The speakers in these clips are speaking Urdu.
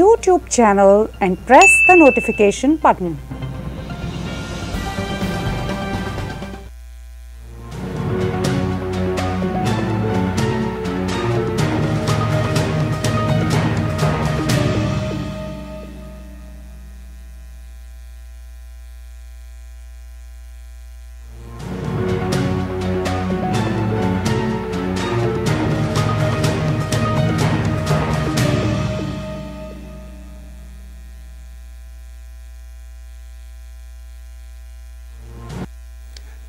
YouTube channel and press the notification button.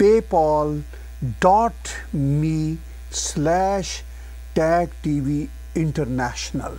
paypal.me/tagtvinternational।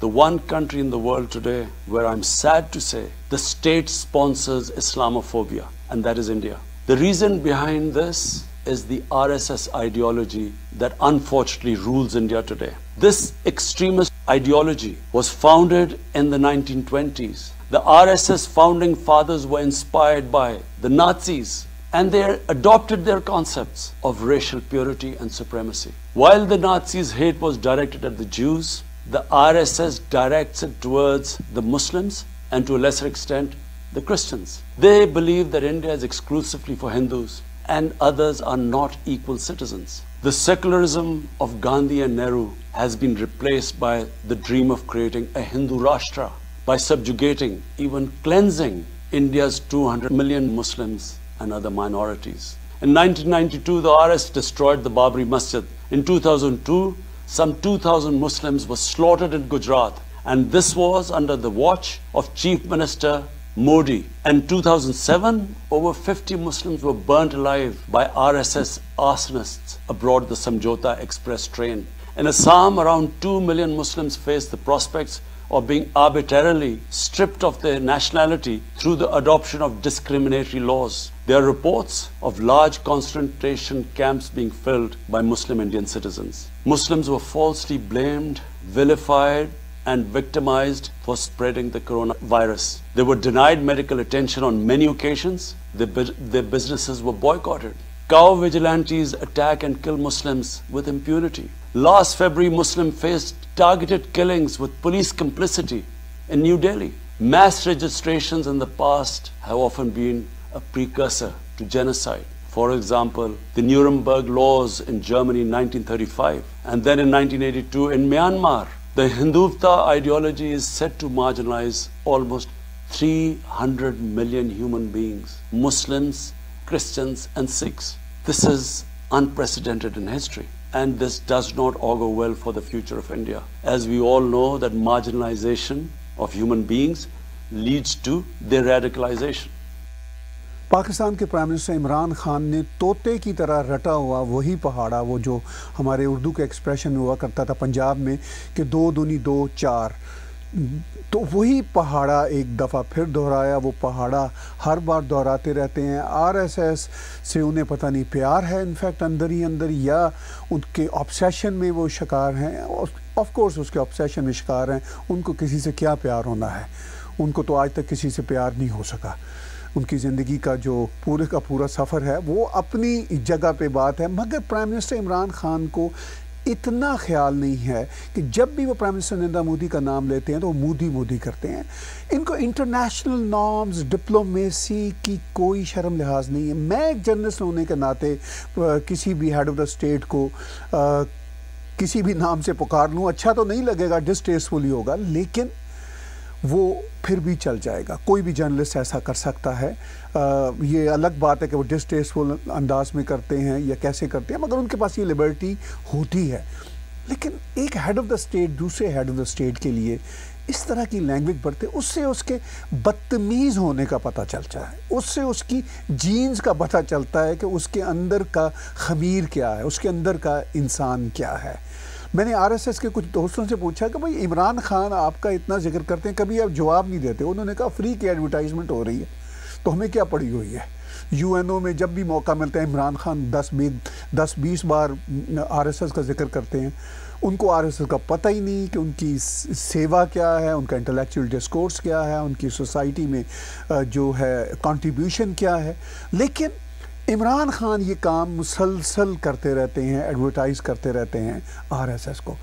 The one country in the world today where I'm sad to say the state sponsors Islamophobia, and that is India. The reason behind this is the RSS ideology that unfortunately rules India today. This extremist ideology was founded in the 1920s. The RSS founding fathers were inspired by the Nazis and they adopted their concepts of racial purity and supremacy. While the Nazis' hate was directed at the Jews, the RSS directs it towards the Muslims and to a lesser extent the Christians. They believe that India is exclusively for Hindus and others are not equal citizens. The secularism of Gandhi and Nehru has been replaced by the dream of creating a Hindu Rashtra by subjugating, even cleansing India's 200 million Muslims and other minorities. In 1992, the RS destroyed the Babri Masjid. In 2002, some 2,000 Muslims were slaughtered in Gujarat, and this was under the watch of Chief Minister Modi. In 2007, over 50 Muslims were burnt alive by RSS arsonists aboard the Samjhauta Express train. In Assam, around 2 million Muslims face the prospects of being arbitrarily stripped of their nationality through the adoption of discriminatory laws. There are reports of large concentration camps being filled by Muslim Indian citizens. Muslims were falsely blamed, vilified, and victimized for spreading the coronavirus. They were denied medical attention on many occasions. Their businesses were boycotted. Cow vigilantes attack and kill Muslims with impunity. Last February, Muslims faced targeted killings with police complicity in New Delhi. Mass registrations in the past have often been a precursor to genocide. For example, the Nuremberg laws in Germany in 1935, and then in 1982 in Myanmar. The Hindutva ideology is set to marginalize almost 300 million human beings, Muslims, Christians, and Sikhs. This is unprecedented in history, and this does not augur well for the future of India, as we all know that marginalization of human beings leads to their radicalization. Pakistan کے پرائم منسٹر عمران خان نے طوطے کی طرح رٹا ہوا وہی پہاڑا، وہ جو ہمارے اردو کے ایکسپریشن میں ہوا کرتا تھا پنجاب میں کہ 2 دونی 2 4، تو وہی پہاڑا ایک دفعہ پھر دہرایا. وہ پہاڑا ہر بار دہراتے رہتے ہیں. RSS سے انہیں پتہ نہیں پیار ہے انفیکٹ اندر ہی اندر، یا ان کے آبسیشن میں وہ شکار ہیں. آف کورس اس کے آبسیشن میں شکار ہیں. ان کو کسی سے کیا پیار ہونا ہے؟ ان کو تو آج تک کسی سے پیار نہیں ہو سکا. ان کی زندگی کا جو پورے کا پورا سفر ہے وہ اپنی جگہ پہ بات ہے. مگر پرائم منسٹر عمران خان کو اتنا خیال نہیں ہے کہ جب بھی وہ پرائم منسٹر نریندر مودی کا نام لیتے ہیں تو وہ مودی مودی کرتے ہیں. ان کو انٹرنیشنل نارمز، ڈپلومیسی کی کوئی شرم لحاظ نہیں ہے. میں ایک جرنلسٹ ہونے کے ناطے کسی بھی ہیڈ آف دا اسٹیٹ کو کسی بھی نام سے پکار لوں، اچھا تو نہیں لگے گا، ڈسٹیسفل ہی ہوگا، لیکن وہ پھر بھی چل جائے گا. کوئی بھی جرنلسٹ ایسا کر سکتا ہے. یہ الگ بات ہے کہ وہ ڈسٹیسفل انداز میں کرتے ہیں یا کیسے کرتے ہیں، مگر ان کے پاس یہ لبرٹی ہوتی ہے. لیکن ایک ہیڈ آف دا اسٹیٹ دوسرے ہیڈ آف دا اسٹیٹ کے لیے اس طرح کی لینگویج برتے، اس سے اس کے بدتمیز ہونے کا پتہ چلتا ہے، اس سے اس کی جینز کا پتہ چلتا ہے کہ اس کے اندر کا خمیر کیا ہے، اس کے اندر کا انسان کیا ہے. میں نے RSS کے کچھ دوستوں سے پوچھا کہ بھائی عمران خان آپ کا اتنا ذکر کرتے ہیں، کبھی آپ جواب نہیں دیتے. انہوں نے کہا فری کی ایڈورٹائزمنٹ ہو رہی ہے تو ہمیں کیا پڑی ہوئی ہے. UNO میں جب بھی موقع ملتا ہے عمران خان 10-20 بار RSS کا ذکر کرتے ہیں. ان کو RSS کا پتہ ہی نہیں کہ ان کی سیوا کیا ہے، ان کا انٹلیکچوئل ڈسکورس کیا ہے، ان کی سوسائٹی میں جو ہے کنٹریبیوشن کیا ہے. لیکن عمران خان یہ کام مسلسل کرتے رہتے ہیں، ایڈورٹائز کرتے رہتے ہیں RSS کو.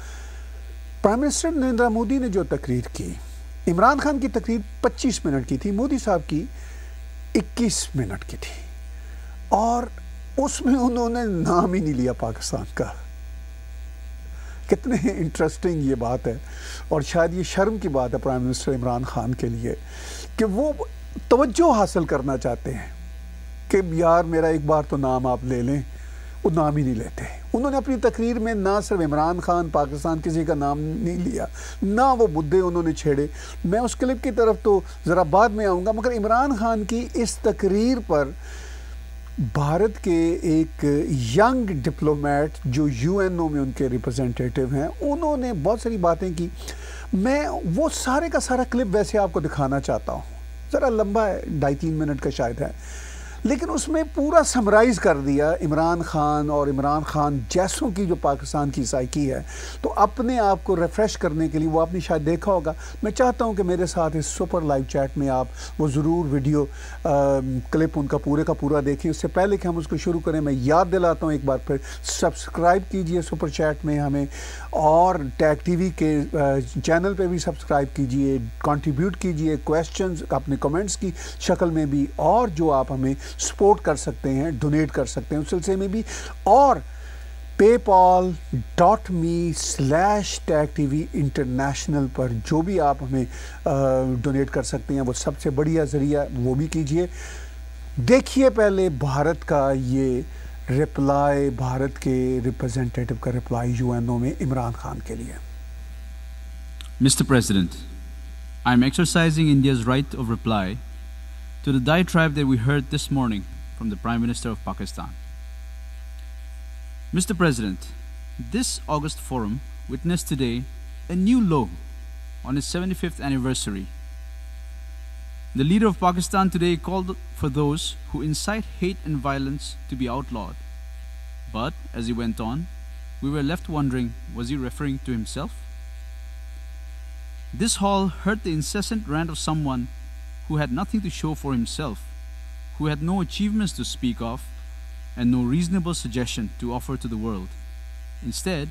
پرائم منسٹر نریندر مودی نے جو تقریر کی، عمران خان کی تقریر 25 منٹ کی تھی، مودی صاحب کی 21 منٹ کی تھی، اور اس میں انہوں نے نام ہی نہیں لیا پاکستان کا. کتنے انٹرسٹنگ یہ بات ہے، اور شاید یہ شرم کی بات ہے پرائم منسٹر عمران خان کے لیے کہ وہ توجہ حاصل کرنا چاہتے ہیں کہ یار میرا ایک بار تو نام آپ لے لیں. وہ نام ہی نہیں لیتے. انہوں نے اپنی تقریر میں نہ صرف عمران خان پاکستان کسی کا نام نہیں لیا، نہ وہ مدعے انہوں نے چھیڑے. میں اس کلپ کی طرف تو ذرا بعد میں آؤں گا، مگر عمران خان کی اس تقریر پر بھارت کے ایک ینگ ڈپلومیٹ جو UNO میں ان کے ریپرزینٹیٹیو ہیں، انہوں نے بہت ساری باتیں کی. میں وہ سارے کا سارا کلپ ویسے آپ کو دکھانا چاہتا ہوں، ذرا لمبا ہے، 2.5-3 منٹ کا شاید ہے، لیکن اس میں پورا سمرائز کر دیا عمران خان اور عمران خان جیسوں کی جو پاکستان کی سائیکی ہے. تو اپنے آپ کو ریفریش کرنے کے لیے وہ آپ نے شاید دیکھا ہوگا. میں چاہتا ہوں کہ میرے ساتھ اس سپر لائیو چیٹ میں آپ وہ ضرور ویڈیو کلپ ان کا پورا دیکھیں. اس سے پہلے کہ ہم اس کو شروع کریں میں یاد دلاتا ہوں ایک بار پھر سبسکرائب کیجئے سپر چیٹ میں ہمیں, اور ٹیگ ٹی وی کے چینل پہ بھی سبسکرائب کیجئے, کنٹریبیوٹ کیجئے کویسچنز اپنے کمنٹس کی شکل میں بھی, اور جو آپ ہمیں سپورٹ کر سکتے ہیں, ڈونیٹ کر سکتے ہیں اس سلسلے میں بھی, اور paypal.me/tagtv international پر جو بھی آپ ہمیں ڈونیٹ کر سکتے ہیں وہ سب سے بڑھیا ذریعہ, وہ بھی کیجئے. دیکھیے پہلے بھارت کا یہ رپلائی, بھارت کے ریپرزینٹیٹو کا رپلائی UN میں عمران خان کے لیے. Mr. President, I am exercising India's right of reply to the diatribe that we heard this morning from the Prime Minister of Pakistan. Mr. President, this August forum witnessed today a new low on its 75th anniversary. The leader of Pakistan today called for those who incite hate and violence to be outlawed. But, as he went on, we were left wondering, was he referring to himself? This hall heard the incessant rant of someone who had nothing to show for himself, who had no achievements to speak of, and no reasonable suggestion to offer to the world. Instead,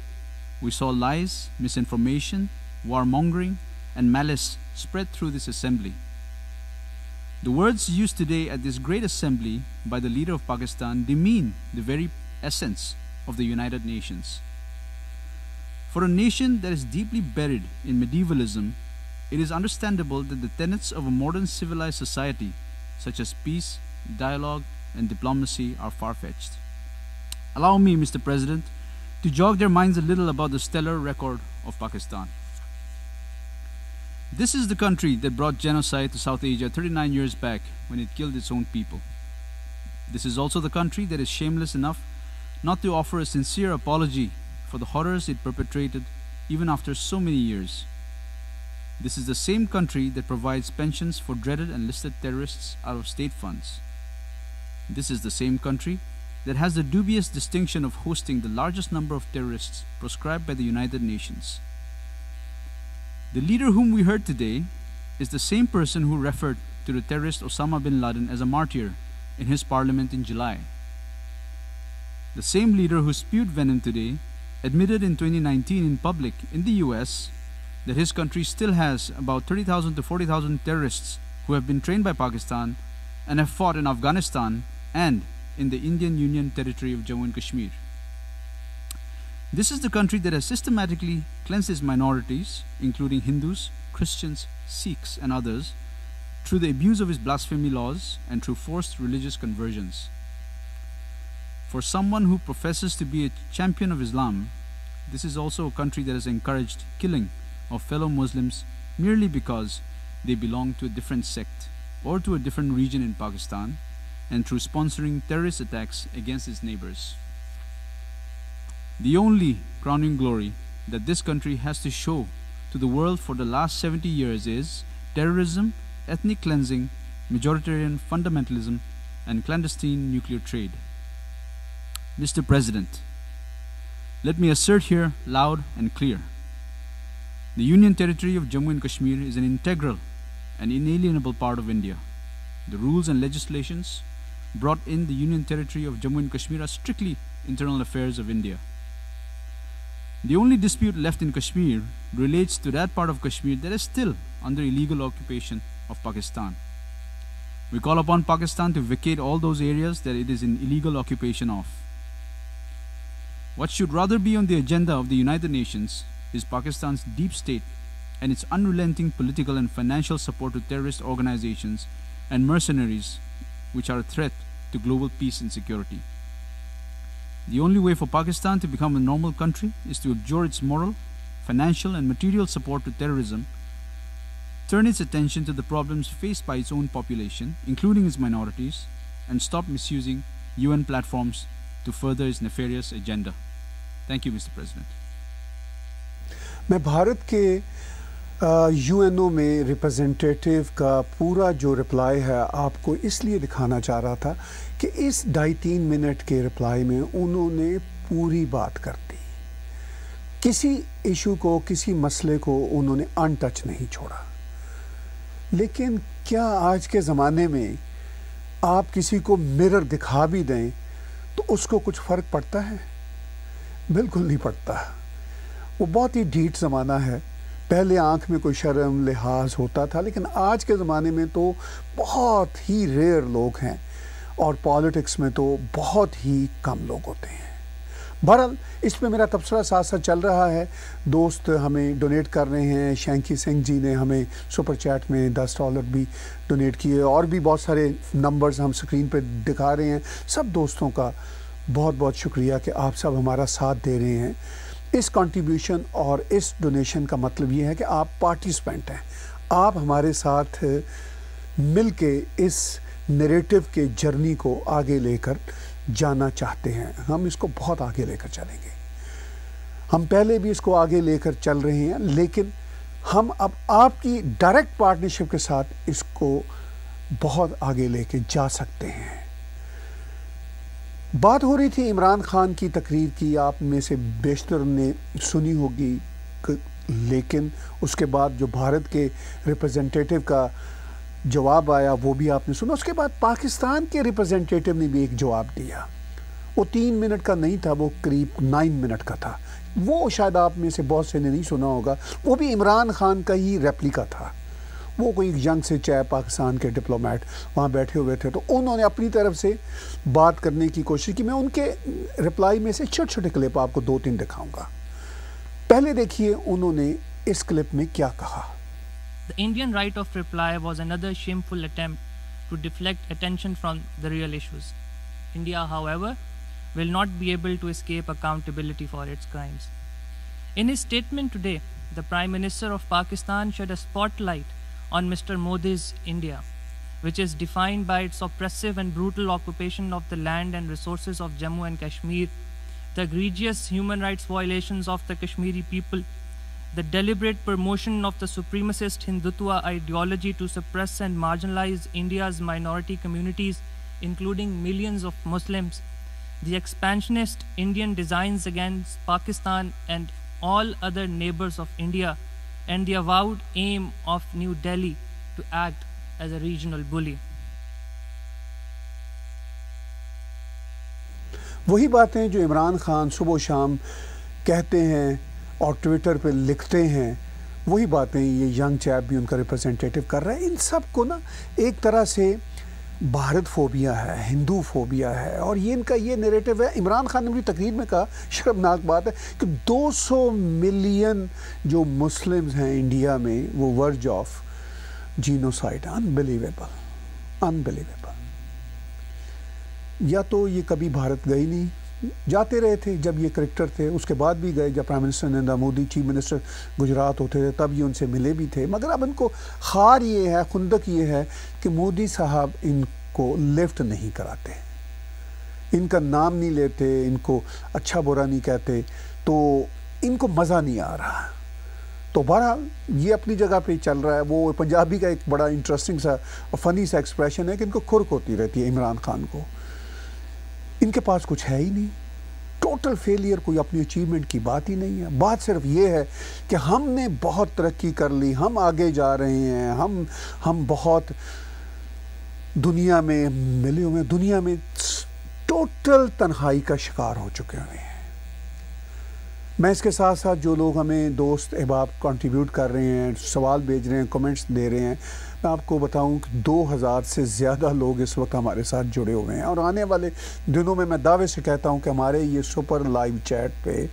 we saw lies, misinformation, warmongering, and malice spread through this assembly. The words used today at this great assembly by the leader of Pakistan demean the very essence of the United Nations. For a nation that is deeply buried in medievalism, it is understandable that the tenets of a modern civilized society, such as peace, dialogue, and diplomacy, are far-fetched. Allow me, Mr. President, to jog their minds a little about the stellar record of Pakistan. This is the country that brought genocide to South Asia 39 years back when it killed its own people. This is also the country that is shameless enough not to offer a sincere apology for the horrors it perpetrated even after so many years. This is the same country that provides pensions for dreaded and listed terrorists out of state funds. This is the same country that has the dubious distinction of hosting the largest number of terrorists proscribed by the United Nations. The leader whom we heard today is the same person who referred to the terrorist Osama bin Laden as a martyr in his parliament in July. The same leader who spewed venom today admitted in 2019 in public in the US that his country still has about 30,000 to 40,000 terrorists who have been trained by Pakistan and have fought in Afghanistan and in the Indian Union territory of Jammu and Kashmir. This is the country that has systematically cleansed its minorities, including Hindus, Christians, Sikhs, and others, through the abuse of its blasphemy laws and through forced religious conversions. For someone who professes to be a champion of Islam, this is also a country that has encouraged killing of fellow Muslims merely because they belong to a different sect or to a different region in Pakistan, and through sponsoring terrorist attacks against its neighbors. The only crowning glory that this country has to show to the world for the last 70 years is terrorism, ethnic cleansing, majoritarian fundamentalism, and clandestine nuclear trade. Mr. President, let me assert here loud and clear. The Union Territory of Jammu and Kashmir is an integral and inalienable part of India. The rules and legislations brought in the Union Territory of Jammu and Kashmir are strictly internal affairs of India. The only dispute left in Kashmir relates to that part of Kashmir that is still under illegal occupation of Pakistan. We call upon Pakistan to vacate all those areas that it is in illegal occupation of. What should rather be on the agenda of the United Nations is Pakistan's deep state and its unrelenting political and financial support to terrorist organizations and mercenaries which are a threat to global peace and security. The only way for Pakistan to become a normal country is to abjure its moral, financial, and material support to terrorism, turn its attention to the problems faced by its own population, including its minorities, and stop misusing UN platforms to further its nefarious agenda. Thank you, Mr. President. میں بھارت کے یو این او میں ریپرزنٹیٹیو کا پورا جو رپلائی ہے آپ کو اس لیے دکھانا چاہ رہا تھا کہ اس 2.5-3 منٹ کے رپلائی میں انہوں نے پوری بات کر دی، کسی ایشو کو، کسی مسئلے کو انہوں نے ان ٹچ نہیں چھوڑا۔ لیکن کیا آج کے زمانے میں آپ کسی کو مرر دکھا بھی دیں تو اس کو کچھ فرق پڑتا ہے؟ بالکل نہیں پڑتا۔ وہ بہت ہی ڈھیٹ زمانہ ہے۔ پہلے آنکھ میں کوئی شرم لحاظ ہوتا تھا، لیکن آج کے زمانے میں تو بہت ہی ریئر لوگ ہیں، اور پالیٹکس میں تو بہت ہی کم لوگ ہوتے ہیں۔ بہرحال اس میں میرا تبصرہ ساتھ ساتھ چل رہا ہے۔ دوست ہمیں ڈونیٹ کر رہے ہیں۔ شینکی سنگھ جی نے ہمیں سپر چیٹ میں $10 بھی ڈونیٹ کیے، اور بھی بہت سارے نمبرز ہم سکرین پہ دکھا رہے ہیں۔ سب دوستوں کا بہت بہت شکریہ کہ آپ سب ہمارا ساتھ دے رہے ہیں۔ اس کنٹریبیوشن اور اس ڈونیشن کا مطلب یہ ہے کہ آپ پارٹیسپینٹ ہیں، آپ ہمارے ساتھ مل کے اس نیریٹو کے جرنی کو آگے لے کر جانا چاہتے ہیں۔ ہم اس کو بہت آگے لے کر چلیں گے، ہم پہلے بھی اس کو آگے لے کر چل رہے ہیں، لیکن ہم اب آپ کی ڈائریکٹ پارٹنرشپ کے ساتھ اس کو بہت آگے لے کے جا سکتے ہیں۔ بات ہو رہی تھی عمران خان کی تقریر کی، آپ میں سے بیشتر نے سنی ہوگی، لیکن اس کے بعد جو بھارت کے ریپرزنٹیٹیو کا جواب آیا وہ بھی آپ نے سنا۔ اس کے بعد پاکستان کے ریپرزنٹیٹیو نے بھی ایک جواب دیا، وہ 3 منٹ کا نہیں تھا، وہ قریب 9 منٹ کا تھا۔ وہ شاید آپ میں سے بہت سے نے نہیں سنا ہوگا، وہ بھی عمران خان کا ہی ریپلیکا تھا۔ وہ کوئی ینگ سے چائے پاکستان کے ڈپلومیٹ وہاں بیٹھے ہوئے تھے، تو انہوں نے اپنی طرف سے بات کرنے کی کوشش کی۔ میں ان کے رپلائی میں سے چھوٹے چھوٹے کلپ آپ کو 2-3 دکھاؤں گا۔ پہلے دیکھیے انہوں نے اس کلپ میں کیا کہا۔ The Indian right of reply was another shameful attempt to deflect attention from the real issues. India, however, will not be able to escape accountability for its crimes. In his statement today, the Prime Minister of Pakistan shed a spotlight on Mr. Modi's India, which is defined by its oppressive and brutal occupation of the land and resources of Jammu and Kashmir, the egregious human rights violations of the Kashmiri people, the deliberate promotion of the supremacist Hindutva ideology to suppress and marginalize India's minority communities, including millions of Muslims, the expansionist Indian designs against Pakistan and all other neighbors of India, and the avowed aim of New Delhi to act as a regional bully. وہی باتیں جو عمران خان صبح و شام کہتے ہیں اور ٹویٹر پہ لکھتے ہیں، وہی باتیں یہ ینگ چیپ بھی ان کا ریپرزنٹیٹیو کر رہا ہے۔ ان سب کو نا ایک طرح سے بھارت فوبیا ہے، ہندو فوبیا ہے، اور یہ ان کا یہ نیریٹو ہے۔ عمران خان نے بھی تقریر میں کہا، شرمناک بات ہے کہ 200 ملین جو مسلمز ہیں انڈیا میں، وہ ورج آف جینوسائڈ۔ انبلیویبل۔ یا تو یہ کبھی بھارت گئے نہیں، جاتے رہے تھے جب یہ کرکٹر تھے، اس کے بعد بھی گئے جب prime minister Narendra Modi chief minister Gujarat ہوتے تھے تب یہ ان سے ملے بھی تھے، مگر اب ان کو خار یہ ہے، خندق یہ ہے کہ مودی صاحب ان کو لفٹ نہیں کراتے، ان کا نام نہیں لیتے، ان کو اچھا برا نہیں کہتے، تو ان کو مزہ نہیں آ رہا۔ تو بہرحال یہ اپنی جگہ پہ چل رہا ہے۔ وہ پنجابی کا ایک بڑا انٹرسٹنگ سا فنی سا ایکسپریشن ہے کہ ان کو کھرک ہوتی رہتی ہے عمران خان کو، ان کے پاس کچھ ہے ہی نہیں، ٹوٹل فیلئر، کوئی اپنی اچیومنٹ کی بات ہی نہیں ہے۔ بات صرف یہ ہے کہ ہم نے بہت ترقی کر لی، ہم آگے جا رہے ہیں، ہم بہت دنیا میں ملے ہوئے، دنیا میں ٹوٹل تنہائی کا شکار ہو چکے ہوئے ہیں۔ میں اس کے ساتھ ساتھ جو لوگ ہمیں دوست احباب کنٹریبیوٹ کر رہے ہیں، سوال بھیج رہے ہیں، کمنٹس دے رہے ہیں، میں آپ کو بتاؤں کہ 2000 سے زیادہ لوگ اس وقت ہمارے ساتھ جڑے ہوئے ہیں، اور آنے والے دنوں میں دعوے سے کہتا ہوں کہ ہمارے یہ سپر لائیو چیٹ پہ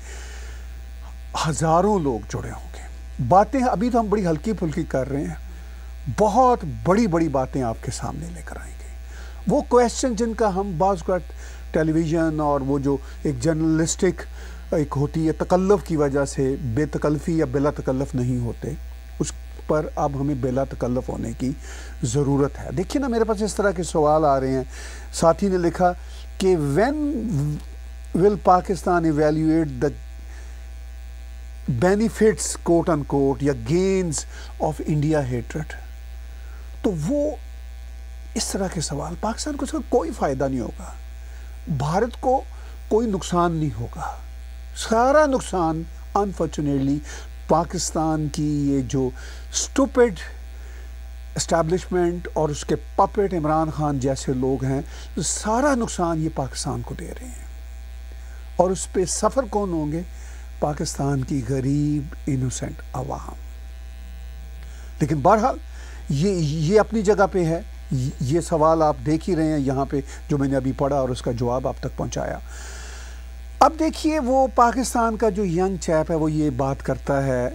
ہزاروں لوگ جڑے ہوں گے۔ باتیں ابھی تو ہم بڑی ہلکی پھلکی کر رہے ہیں، بہت بڑی بڑی باتیں آپ کے سامنے لے کر آئیں گے۔ وہ کویسچن جن کا ہم بعض اوقات ٹیلی ویژن اور وہ جو ایک جرنلسٹک ایک ہوتی ہے تکلف کی وجہ سے بے تکلفی یا بلا تکلف نہیں ہوتے، اس پر اب ہمیں بلا تکلف ہونے کی ضرورت ہے۔ دیکھیے نا، میرے پاس اس طرح کے سوال آ رہے ہیں۔ ساتھی نے لکھا کہ when will Pakistan evaluate the benefits quote unquote یا gains of India hatred. تو وہ اس طرح کے سوال پاکستان کو اس کا کوئی فائدہ نہیں ہوگا, بھارت کو کوئی نقصان نہیں ہوگا, سارا نقصان انفارچونیٹلی پاکستان کی یہ جو اسٹوپڈ اسٹیبلشمنٹ اور اس کے پپٹ عمران خان جیسے لوگ ہیں, سارا نقصان یہ پاکستان کو دے رہے ہیں. اور اس پہ سفر کون ہوں گے؟ پاکستان کی غریب انوسینٹ عوام. لیکن بہرحال یہ اپنی جگہ پہ ہے. یہ سوال آپ دیکھ ہی رہے ہیں یہاں پہ جو میں نے ابھی پڑھا اور اس کا جواب آپ تک پہنچایا. اب دیکھیے وہ پاکستان کا جو ینگ چیپ ہے وہ یہ بات کرتا ہے,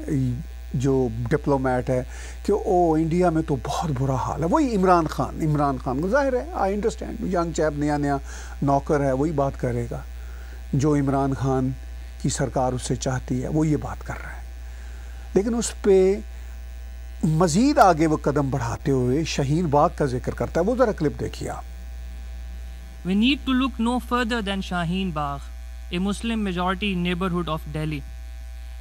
جو ڈپلومیٹ ہے, کہ انڈیا میں تو بہت برا حال ہے. وہی عمران خان کو ظاہر ہے, آئی انڈرسٹینڈ, ینگ چیپ نیا نوکر ہے, وہی بات کرے گا جو عمران خان کی سرکار اس سے چاہتی ہے, وہ یہ بات کر رہا ہے. لیکن اس پہ مزید آگے وہ قدم بڑھاتے ہوئے شاہین باغ کا ذکر کرتا ہے. وہ ذرا کلپ دیکھیے آپ. We need to look no further than Shaheen Bagh, a Muslim majority neighborhood of Delhi,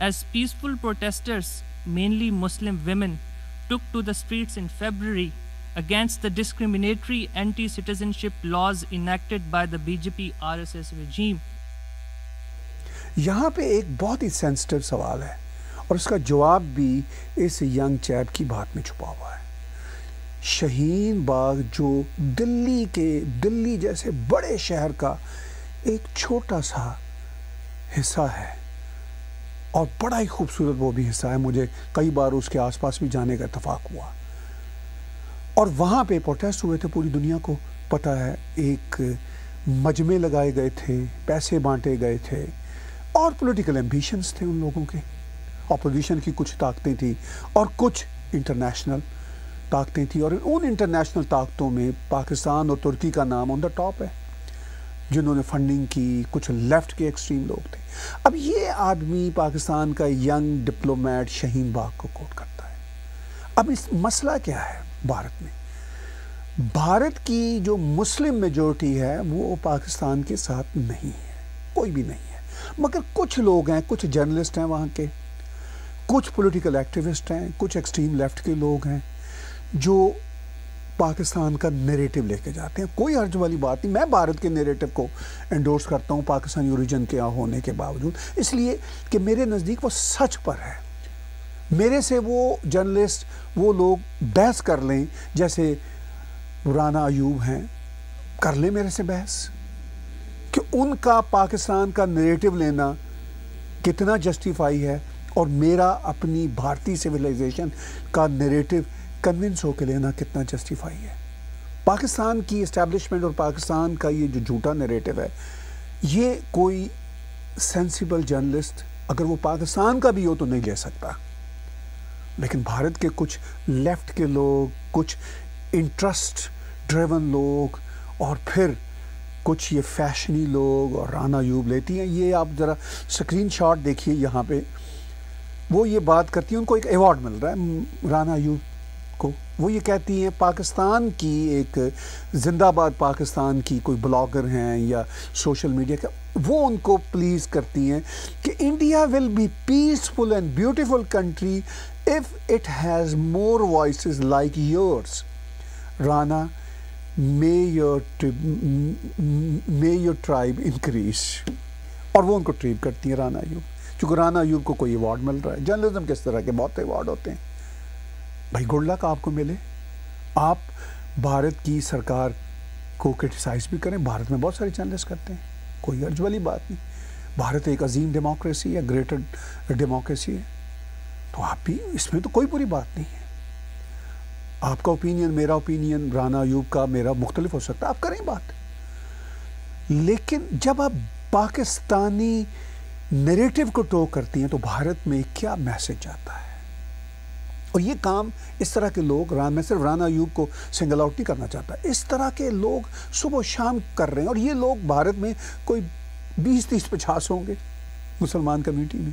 as peaceful protesters, mainly Muslim women, took to the streets in February against the discriminatory anti-citizenship laws enacted by the BJP RSS regime. یہاں پہ ایک بہت ہی سینسٹیو سوال ہے اور اس کا جواب بھی اس ینگ چیپ کی بات میں چھپا ہوا ہے. شاہین باغ جو دلی جیسے بڑے شہر کا ایک چھوٹا سا حصہ ہے اور بڑا ہی خوبصورت وہ بھی حصہ ہے. مجھے کئی بار اس کے آس پاس بھی جانے کا اتفاق ہوا اور وہاں پہ پروٹیسٹ ہوئے تھے. پوری دنیا کو پتہ ہے, ایک مجمع لگائے گئے تھے, پیسے بانٹے گئے تھے اور پولیٹیکل ایمبیشنز تھے ان لوگوں کے. اپوزیشن کی کچھ طاقتیں تھیں اور کچھ انٹرنیشنل طاقتیں تھیں, اور ان انٹرنیشنل طاقتوں میں پاکستان اور ترکی کا نام آن دا ٹاپ ہے جنہوں نے فنڈنگ کی. کچھ لیفٹ کے ایکسٹریم لوگ تھے. اب یہ آدمی پاکستان کا ینگ ڈپلومیٹ شاہین باغ کو کوٹ کرتا ہے. اب اس مسئلہ کیا ہے بھارت میں؟ بھارت کی جو مسلم میجورٹی ہے وہ پاکستان کے ساتھ نہیں ہے, کوئی بھی نہیں ہے, مگر کچھ لوگ ہیں, کچھ جرنلسٹ ہیں وہاں کے, کچھ پولیٹیکل ایکٹیوسٹ ہیں, کچھ ایکسٹریم لیفٹ کے لوگ ہیں جو پاکستان کا نیریٹو لے کے جاتے ہیں. کوئی حرج والی بات نہیں, میں بھارت کے نیریٹو کو انڈورس کرتا ہوں پاکستانی اوریجن کے ہونے کے باوجود, اس لیے کہ میرے نزدیک وہ سچ پر ہے. میرے سے وہ جرنلسٹ وہ لوگ بحث کر لیں, جیسے رانا ایوب ہیں, کر لیں میرے سے بحث کہ ان کا پاکستان کا نیریٹو لینا کتنا جسٹیفائی ہے اور میرا اپنی بھارتی سویلائزیشن کا نیریٹو کنونس ہو کے لینا کتنا جسٹیفائی ہے. پاکستان کی اسٹیبلشمنٹ اور پاکستان کا یہ جو جھوٹا نیریٹو ہے, یہ کوئی سینسیبل جرنلسٹ اگر وہ پاکستان کا بھی ہو تو نہیں لے سکتا. لیکن بھارت کے کچھ لیفٹ کے لوگ, کچھ انٹرسٹ ڈریون لوگ اور پھر کچھ یہ فیشنی لوگ اور رانا ایوب لیتی ہیں. یہ آپ ذرا سکرین شاٹ دیکھیے یہاں پہ, وہ یہ بات کرتی ہیں, ان کو ایک ایوارڈ مل رہا ہے رانا ایوب کو. وہ یہ کہتی ہیں پاکستان کی ایک زندہ آباد پاکستان کی کوئی بلاگر ہیں یا سوشل میڈیا کا, وہ ان کو پلیز کرتی ہیں کہ India will be peaceful and beautiful country if it has more voices like yours. Rana, may your tribe increase. اور وہ ان کو ٹریپ کرتی ہیں رانا ایوب, چونکہ رانا ایوب کو کوئی ایوارڈ مل رہا ہے. جرنلزم کے اس طرح کے بہت ایوارڈ ہوتے ہیں. بھائی گڈ لک آپ کو ملے, آپ بھارت کی سرکار کو کرٹیسائز بھی کریں. بھارت میں بہت سارے جرنلسٹ کرتے ہیں, کوئی حرج والی بات نہیں. بھارت ایک عظیم ڈیموکریسی ہے, گریٹر ڈیموکریسی ہے, تو آپ بھی اس میں تو کوئی بری بات نہیں ہے. آپ کا اوپینین, میرا اوپینین, رانا ایوب کا میرا مختلف ہو سکتا ہے, آپ کریں بات. لیکن جب آپ پاکستانی نیریٹو کو ٹو کرتی ہیں تو بھارت میں کیا میسج آتا ہے؟ اور یہ کام اس طرح کے لوگ, میں صرف رانا ایوب کو سنگل آؤٹ نہیں کرنا چاہتا, اس طرح کے لوگ صبح و شام کر رہے ہیں. اور یہ لوگ بھارت میں کوئی 20-30-50 ہوں گے مسلمان کمیونٹی میں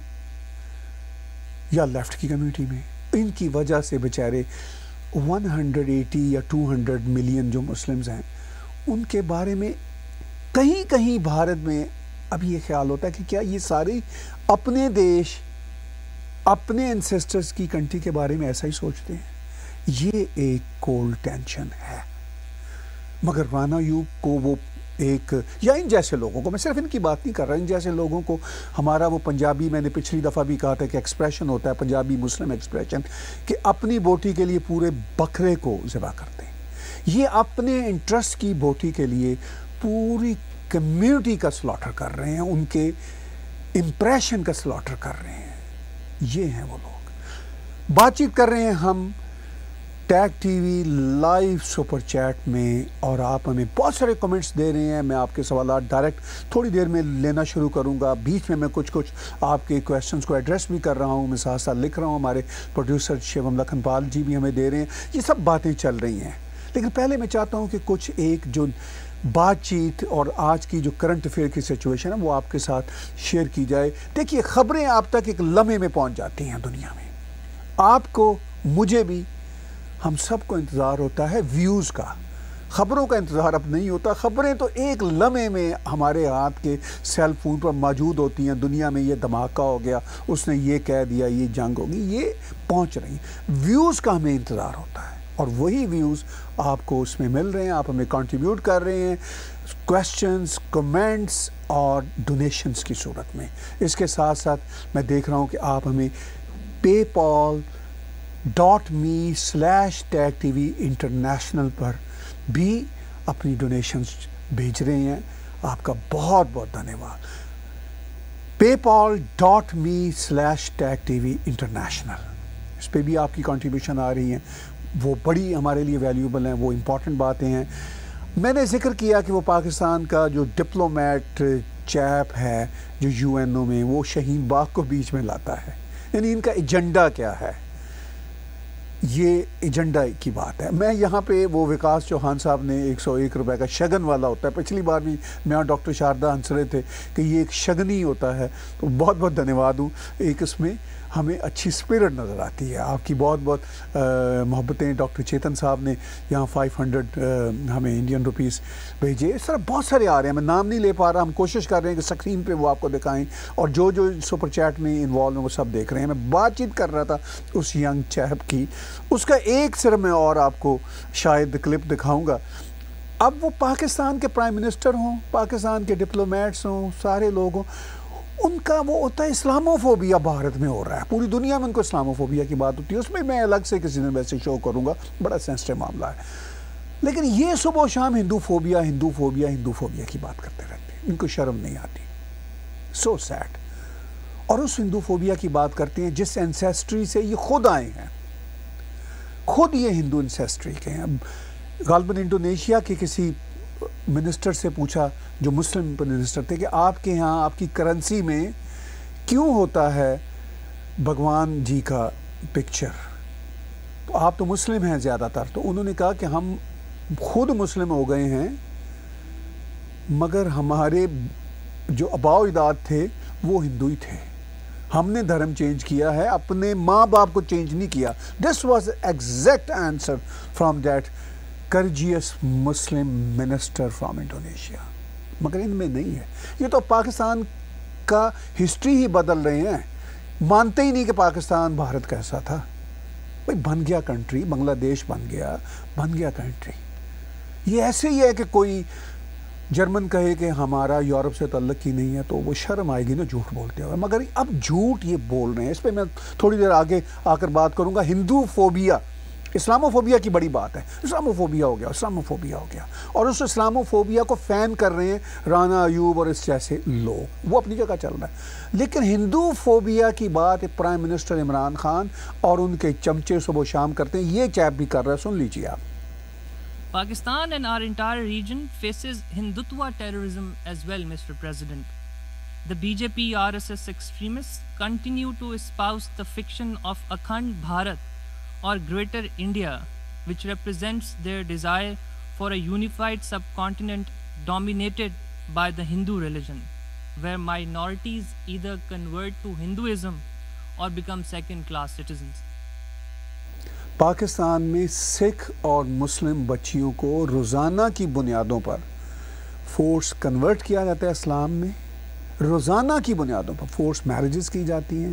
یا لیفٹ کی کمیونٹی میں. ان کی وجہ سے بیچارے 180 یا 200 ملین جو مسلمز ہیں, ان کے بارے میں کہیں بھارت میں اب یہ خیال ہوتا ہے کہ کیا یہ سارے اپنے دیش اپنے انسیسٹرز کی کنٹری کے بارے میں ایسا ہی سوچتے ہیں. یہ ایک کولڈ ٹینشن ہے. مگر رانا ایوب کو وہ ایک یا ان جیسے لوگوں کو، میں صرف ان کی بات نہیں کر رہا، ان جیسے لوگوں کو ہمارا وہ پنجابی، میں نے پچھلی دفعہ بھی کہا تھا کہ ایکسپریشن ہوتا ہے پنجابی مسلم ایکسپریشن، کہ اپنی بوٹی کے لیے پورے بکرے کو ذبح کرتے ہیں. یہ اپنے انٹرسٹ کی بوٹی کے لیے پوری کمیونٹی کا سلاٹر کر رہے ہیں، ان کے امپریشن کا سلاٹر کر رہے ہیں. یہ ہیں وہ لوگ. بات چیت کر رہے ہیں ہم tag T V live super chat میں، اور آپ ہمیں بہت سارے کمنٹس دے رہے ہیں. میں آپ کے سوالات ڈائریکٹ تھوڑی دیر میں لینا شروع کروں گا. بیچ میں کچھ آپ کے کویسچنس کو ایڈریس بھی کر رہا ہوں، میں ساتھ ساتھ لکھ رہا ہوں. ہمارے پروڈیوسر شیوم لکھن پال جی بھی ہمیں دے رہے ہیں. یہ سب باتیں چل رہی ہیں. لیکن پہلے میں چاہتا ہوں کہ کچھ ایک جو بات چیت اور آج کی جو کرنٹ افیئر کی سچویشن ہے وہ آپ کے ساتھ شیئر کی جائے. دیکھیے، خبریں آپ تک ایک لمحے میں پہنچ جاتی ہیں دنیا میں. آپ کو، مجھے بھی، ہم سب کو انتظار ہوتا ہے ویوز کا. خبروں کا انتظار اب نہیں ہوتا. خبریں تو ایک لمحے میں ہمارے ہاتھ کے سیل فون پر موجود ہوتی ہیں. دنیا میں یہ دھماکہ ہو گیا، اس نے یہ کہہ دیا، یہ جنگ ہوگی، یہ پہنچ رہی ہیں. ویوز کا ہمیں انتظار ہوتا ہے، اور وہی ویوز آپ کو اس میں مل رہے ہیں. آپ ہمیں کنٹریبیوٹ کر رہے ہیں کویسچنز، کمنٹس اور ڈونیشنز کی صورت میں. اس کے ساتھ ساتھ میں دیکھ رہا ہوں کہ آپ ہمیں paypal.me/tagtv international پر بھی اپنی ڈونیشنز بھیج رہے ہیں. آپ کا بہت بہت دھنیہ واد. paypal.me/tagtv international، اس پہ بھی آپ کی کنٹریبیوشن آ رہی ہیں. وہ بڑی ہمارے لیے ویلیوبل ہیں، وہ امپورٹنٹ باتیں ہیں. میں نے ذکر کیا کہ وہ پاکستان کا جو ڈپلومیٹ چیپ ہے جو UN میں، وہ شہین باغ کو بیچ میں لاتا ہے. یعنی ان کا ایجنڈا کیا ہے؟ یہ ایجنڈا کی بات ہے. میں یہاں پہ وہ وکاس چوہان صاحب نے 101 روپے کا شگن والا ہوتا ہے، پچھلی بار بھی میں اور ڈاکٹر شاردا ہنس رہے تھے کہ یہ ایک شگنی ہوتا ہے، تو بہت بہت دھنیہ واد ہوں. ایک اس میں ہمیں اچھی اسپرٹ نظر آتی ہے. آپ کی بہت بہت محبتیں. ڈاکٹر چیتن صاحب نے یہاں 500 ہمیں انڈین روپیز بھیجے. اس طرح بہت سارے آ رہے ہیں، میں نام نہیں لے پا رہا. ہم کوشش کر رہے ہیں کہ اسکرین پہ وہ آپ کو دکھائیں، اور جو سپر چیٹ میں انوالو ہیں وہ سب دیکھ رہے ہیں. میں بات چیت کر رہا تھا اس ینگ چیپ کی، اس کا ایک صرف میں اور آپ کو شاید کلپ دکھاؤں گا. اب وہ پاکستان کے پرائم منسٹر ہوں، پاکستان کے ڈپلومیٹس ہوں، سارے لوگ ہوں، ان کا وہ ہوتا ہے اسلاموفوبیا. بھارت میں ہو رہا ہے، پوری دنیا میں ان کو اسلاموفوبیا کی بات ہوتی ہے. اس میں میں الگ سے کسی دن ویسے شو کروں گا، بڑا سینسٹیو معاملہ ہے. لیکن یہ صبح و شام ہندو فوبیا کی بات کرتے رہتے ہیں. ان کو شرم نہیں آتی. سو سیڈ. اور اس ہندو فوبیا کی بات کرتے ہیں جس اینسیسٹری سے یہ خود آئے ہیں. خود یہ ہندو اینسیسٹری کے ہیں. غالباً انڈونیشیا کے کسی منسٹر سے پوچھا، جو مسلم منسٹر تھے، کہ آپ کے ہاں آپ کی کرنسی میں کیوں ہوتا ہے بھگوان جی کا پکچر؟ تو آپ تو مسلم ہیں زیادہ تر. تو انہوں نے کہا کہ ہم خود مسلم ہو گئے ہیں، مگر ہمارے جو آباء و اجداد تھے وہ ہندو ہی تھے. ہم نے دھرم چینج کیا ہے، اپنے ماں باپ کو چینج نہیں کیا. This was exact answer from that courageous Muslim minister from Indonesia. مگر ان میں نہیں ہے. یہ تو پاکستان کا ہسٹری ہی بدل رہے ہیں. مانتے ہی نہیں کہ پاکستان بھارت کیسا تھا. بھائی بن گیا کنٹری، بنگلہ دیش بن گیا کنٹری. یہ ایسے ہی ہے کہ کوئی جرمن کہے کہ ہمارا یورپ سے تعلق ہی نہیں ہے، تو وہ شرم آئے گی نا جھوٹ بولتے ہوئے. مگر اب جھوٹ یہ بول رہے ہیں. اس پہ میں تھوڑی دیر آگے آ کر بات کروں گا. ہندو فوبیا، اسلاموفوبیا کی بڑی بات ہے. اسلاموفوبیا ہو گیا، اور اس اسلاموفوبیا کو فین کر رہے ہیں رانا ایوب اور اس جیسے لوگ. وہ اپنی جگہ چل رہا ہے. لیکن ہندو فوبیا کی بات پرائم منسٹر عمران خان اور ان کے چمچے صبح و شام کرتے ہیں. یہ چیپ بھی کر رہا ہے، سن لیجیے آپ. Pakistan and our entire region faces Hindutva terrorism as well, Mr. President. The BJP RSS extremists continue to espouse the fiction of Akhand Bharat or Greater India, which represents their desire for a unified subcontinent dominated by the Hindu religion, where minorities either convert to Hinduism or become second-class citizens. Pakistan میں سکھ اور مسلم بچیوں کو روزانہ کی بنیادوں پر فورس کنورٹ کیا جاتا ہے اسلام میں. روزانہ کی بنیادوں پر فورس میرجز کی جاتی ہیں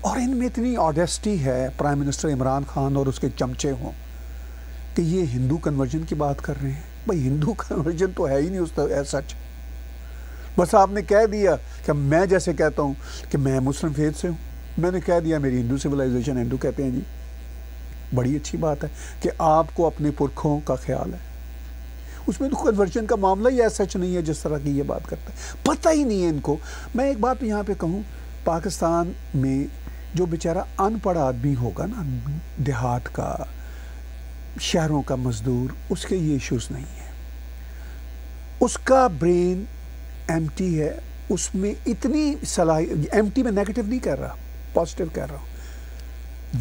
اور ان میں اتنی آڈیسٹی ہے پرائم منسٹر عمران خان اور اس کے چمچے ہوں کہ یہ ہندو کنورژن کی بات کر رہے ہیں. بھائی ہندو کنورژن تو ہے ہی نہیں اس طرح سچ. بس آپ نے کہہ دیا کہ میں جیسے کہتا ہوں کہ میں مسلم فیتھ سے ہوں, میں نے کہہ دیا میری ہندو سویلائزیشن, ہندو کہتے ہیں جی. بڑی اچھی بات ہے کہ آپ کو اپنے پرکھوں کا خیال ہے. اس میں تو کنورژن کا معاملہ ہی ایسا سچ نہیں ہے جس طرح کی یہ بات کرتا ہے. پتہ ہی نہیں ہے ان کو. میں ایک بات یہاں پہ کہوں, پاکستان میں جو بیچارہ ان پڑھ آدمی ہوگا نا, دیہات کا, شہروں کا مزدور, اس کے یہ ایشوز نہیں ہیں. اس کا برین ایمٹی ہے, اس میں اتنی صلاحیت, ایمٹی میں نیگیٹو نہیں کہہ رہا, پازیٹیو کہہ رہا ہوں.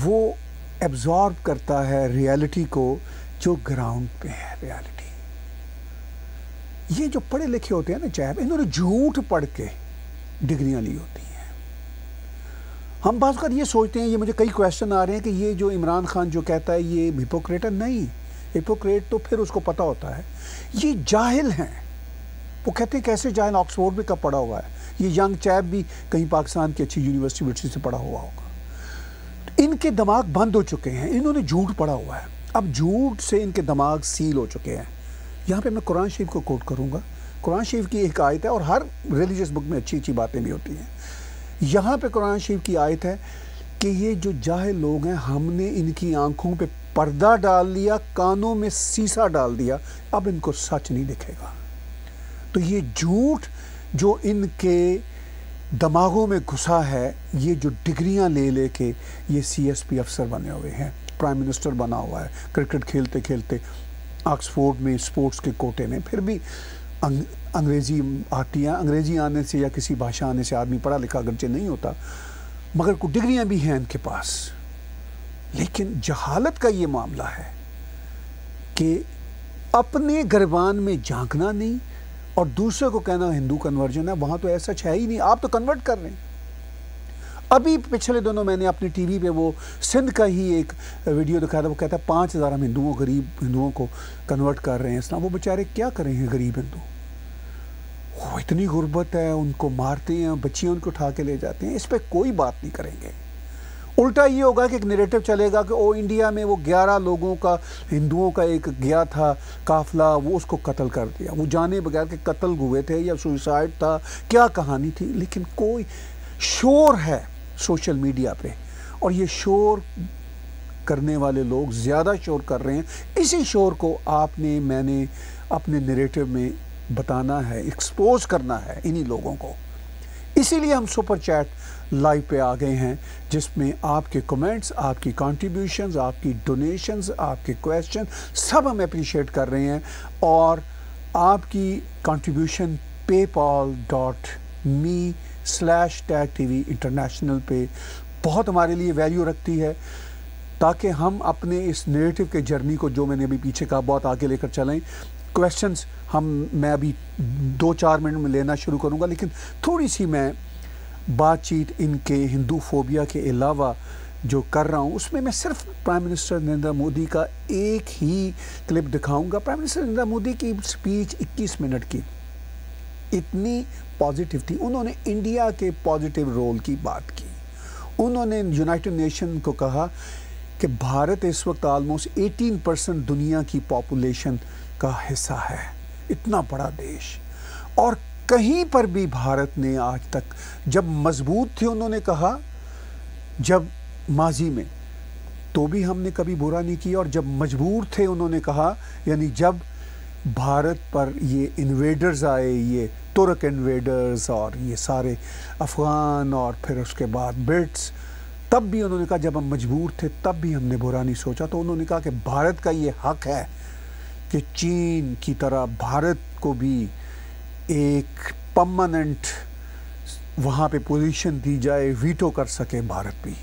وہ ایبزارب کرتا ہے ریالٹی کو جو گراؤنڈ پہ ہے ریالٹی. یہ جو پڑھے لکھے ہوتے ہیں نا چاہے, انہوں نے جھوٹ پڑھ کے ڈگریاں لی ہوتی ہیں. ہم بعض اوقات یہ سوچتے ہیں, یہ مجھے کئی کویشچن آ رہے ہیں کہ یہ جو عمران خان جو کہتا ہے یہ ہپوکریٹ ہے. نہیں, ہپوکریٹ تو پھر اس کو پتہ ہوتا ہے. یہ جاہل ہیں. وہ کہتے ہیں کیسے جاہل, آکسفورڈ بھی کب پڑھا ہوا ہے. یہ ینگ چیپ بھی کہیں پاکستان کی اچھی یونیورسٹی سے پڑھا ہوا ہوگا. ان کے دماغ بند ہو چکے ہیں, انہوں نے جھوٹ پڑھا ہوا ہے. اب جھوٹ سے ان کے دماغ سیل ہو چکے ہیں. یہاں پہ میں قرآن شریف کو کوٹ کروں گا. قرآن شریف کی ایک آیت ہے, اور ہر ریلیجیس بک میں اچھی اچھی باتیں بھی ہوتی ہیں. یہاں پہ قرآن شریف کی آیت ہے کہ یہ جو جاہل لوگ ہیں, ہم نے ان کی آنکھوں پہ پردہ ڈال لیا, کانوں میں سیسا ڈال دیا, اب ان کو سچ نہیں دکھے گا. تو یہ جھوٹ جو ان کے دماغوں میں گھسا ہے, یہ جو ڈگریاں لے لے کے یہ سی ایس پی افسر بنے ہوئے ہیں, پرائم منسٹر بنا ہوا ہے, کرکٹ کھیلتے کھیلتے آکسفورڈ میں اسپورٹس کے کوٹے میں, پھر بھی انگریزی آتی ہے. انگریزی آنے سے یا کسی بھاشا آنے سے آدمی پڑھا لکھا اگرچہ نہیں ہوتا, مگر کچھ ڈگریاں بھی ہیں ان کے پاس. لیکن جہالت کا یہ معاملہ ہے کہ اپنے گریبان میں جھانکنا نہیں اور دوسرے کو کہنا ہندو کنورژن ہے. وہاں تو ایسا ہے ہی نہیں, آپ تو کنورٹ کر رہے ہیں. ابھی پچھلے دنوں میں نے اپنی ٹی وی پہ وہ سندھ کا ہی ایک ویڈیو دکھایا تھا. وہ کہتا ہے 5000 ہم غریب ہندوؤں کو کنورٹ کر رہے ہیں اسلام. وہ بیچارے کیا کریں ہیں غریب ہندو, وہ اتنی غربت ہے, ان کو مارتے ہیں, بچیاں ان کو اٹھا کے لے جاتے ہیں. اس پہ کوئی بات نہیں کریں گے. الٹا یہ ہوگا کہ ایک نیریٹو چلے گا کہ او انڈیا میں وہ 11 لوگوں کا, ہندوؤں کا ایک گیا تھا قافلہ, وہ اس کو قتل کر دیا. وہ جانے بغیر کہ قتل ہوئے تھے یا سوئسائڈ تھا, کیا کہانی تھی. لیکن کوئی شور ہے سوشل میڈیا پہ, اور یہ شور کرنے والے لوگ زیادہ شور کر رہے ہیں. اسی شور کو آپ نے, میں نے اپنے نیریٹو میں بتانا ہے, ایکسپوز کرنا ہے انہی لوگوں کو. اسی لیے ہم سپر چیٹ لائیو پہ آ گئے ہیں, جس میں آپ کے کمنٹس, آپ کی کنٹریبیوشنز, آپ کی ڈونیشنز, آپ کے کویسچن سب ہم اپریشیٹ کر رہے ہیں. اور آپ کی کنٹریبیوشن paypal.me/tag-tv انٹرنیشنل پہ بہت ہمارے لیے ویلیو رکھتی ہے, تاکہ ہم اپنے اس نیریٹو کے جرنی کو, جو میں نے ابھی پیچھے کہا, بہت آگے لے کر چلیں. کویسچنز میں ابھی 2-4 منٹ میں لینا شروع کروں گا, لیکن تھوڑی سی میں بات چیت ان کے ہندو فوبیا کے علاوہ جو کر رہا ہوں, اس میں صرف پرائم منسٹر نریندر مودی کا ایک ہی کلپ دکھاؤں گا. پرائم منسٹر نریندر مودی کی سپیچ 21 منٹ کی اتنی پازیٹیو تھی. انہوں نے انڈیا کے پازیٹیو رول کی بات کی. انہوں نے یونائٹڈ نیشن کو کہا کہ بھارت اس وقت آلموسٹ 18% دنیا کی پاپولیشن کا حصہ ہے, اتنا بڑا دیش, اور کہیں پر بھی بھارت نے آج تک, جب مضبوط تھے انہوں نے کہا, جب ماضی میں تو بھی ہم نے کبھی برا نہیں کیا, اور جب مجبور تھے انہوں نے کہا, یعنی جب بھارت پر یہ انویڈرز آئے, یہ ترک انویڈرز اور یہ سارے افغان اور پھر اس کے بعد برٹس, تب بھی انہوں نے کہا جب ہم مجبور تھے تب بھی ہم نے برا نہیں سوچا. تو انہوں نے کہا کہ بھارت کا یہ حق ہے کہ چین کی طرح بھارت کو بھی ایک پرماننٹ وہاں پہ پوزیشن دی جائے, ویٹو کر سکے بھارت بھی.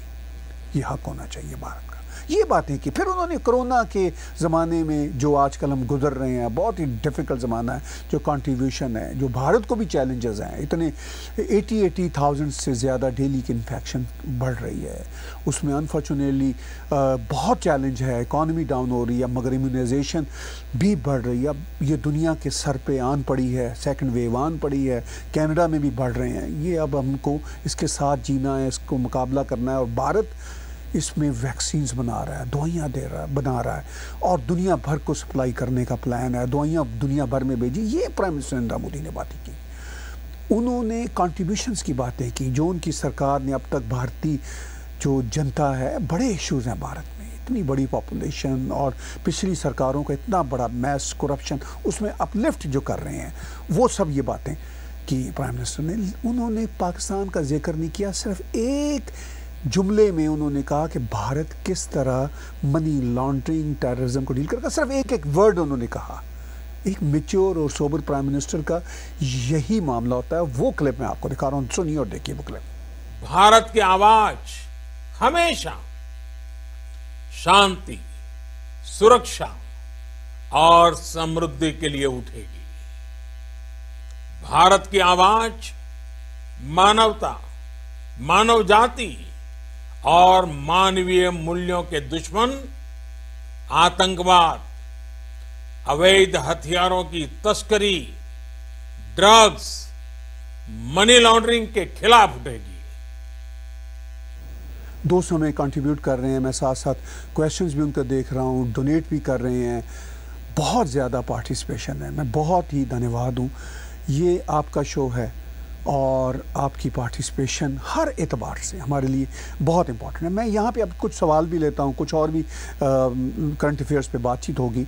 یہ حق ہونا چاہیے بھارت کا. یہ باتیں کی. پھر انہوں نے کرونا کے زمانے میں جو آج کل ہم گزر رہے ہیں, بہت ہی ڈیفیکلٹ زمانہ ہے, جو کنٹریبیوشن ہے, جو بھارت کو بھی چیلنجز ہیں, اتنے 80,000 سے زیادہ ڈیلی کی انفیکشن بڑھ رہی ہے, اس میں انفارچونیٹلی بہت چیلنج ہے, اکانومی ڈاؤن ہو رہی ہے, مگر امیونائزیشن بھی بڑھ رہی ہے. اب یہ دنیا کے سر پہ آن پڑی ہے, سیکنڈ ویو آن پڑی ہے, کینیڈا میں بھی بڑھ رہے ہیں. یہ اب ہم کو اس کے ساتھ جینا ہے, اس کو مقابلہ کرنا ہے, اور بھارت اس میں ویکسینز بنا رہا ہے, دوائیاں بنا رہا ہے, اور دنیا بھر کو سپلائی کرنے کا پلان ہے, دوائیاں دنیا بھر میں بھیجی. یہ پرائم منسٹر نریندر مودی نے باتیں کی. انہوں نے کنٹریبیوشنز کی باتیں کی جو ان کی سرکار نے اب تک بھارتی جو جنتا ہے, بڑے ایشوز ہیں بھارت میں, اتنی بڑی پاپولیشن, اور پچھلی سرکاروں کا اتنا بڑا میس کرپشن, اس میں اپ لفٹ جو کر رہے ہیں, وہ سب یہ باتیں کی پرائم منسٹر نے. انہوں نے پاکستان کا ذکر نہیں کیا, صرف ایک جملے میں انہوں نے کہا کہ بھارت کس طرح منی لانڈرنگ, ٹیررزم کو ڈیل کرے گا. صرف ایک ورڈ انہوں نے کہا. ایک میچور اور سوبر پرائم منسٹر کا یہی معاملہ ہوتا ہے. وہ کلپ میں آپ کو دکھا رہا ہوں, سنیے اور دیکھیے وہ کلپ. بھارت کی آواز ہمیشہ شانتی, سرکشا اور سمردھی کے لیے اٹھے گی. بھارت کی آواز مانوتا, مانو جاتی اور مانویہ مولیوں کے دشمن آتنکواد, اویدھ ہتھیاروں کی تسکری, ڈرگز, منی لانڈرنگ کے خلاف اٹھے گی. دوست ہمیں کنٹریبیوٹ کر رہے ہیں, میں ساتھ ساتھ کویشچنز بھی ان کو دیکھ رہا ہوں, ڈونیٹ بھی کر رہے ہیں, بہت زیادہ پارٹیسپیشن ہے. میں بہت ہی دھنیواد ہوں. یہ آپ کا شو ہے اور آپ کی پارٹیسپیشن ہر اعتبار سے ہمارے لیے بہت امپورٹنٹ ہے. میں یہاں پہ اب کچھ سوال بھی لیتا ہوں, کچھ اور بھی کرنٹ افیئرس پہ بات چیت ہوگی.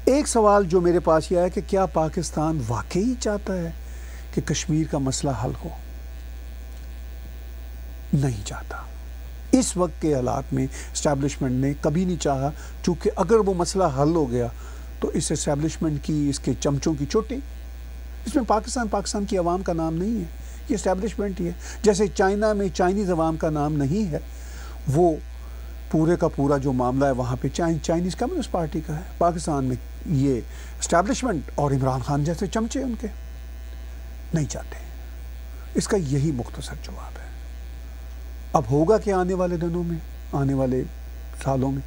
ایک سوال جو میرے پاس یہ ہے کہ کیا پاکستان واقعی چاہتا ہے کہ کشمیر کا مسئلہ حل ہو؟ نہیں چاہتا. اس وقت کے حالات میں اسٹیبلشمنٹ نے کبھی نہیں چاہا, چونکہ اگر وہ مسئلہ حل ہو گیا تو اس اسٹیبلشمنٹ کی, اس کے چمچوں کی چوٹی, اس میں پاکستان کی عوام کا نام نہیں ہے, یہ اسٹیبلشمنٹ ہی ہے. جیسے چائنا میں چائنیز عوام کا نام نہیں ہے, وہ پورے کا پورا جو معاملہ ہے وہاں پہ چائنیز کمیونسٹ پارٹی کا ہے. پاکستان میں یہ اسٹیبلشمنٹ اور عمران خان جیسے چمچے ان کے نہیں چاہتے. اس کا یہی مختصر جواب ہے. اب ہوگا کہ آنے والے دنوں میں, آنے والے سالوں میں,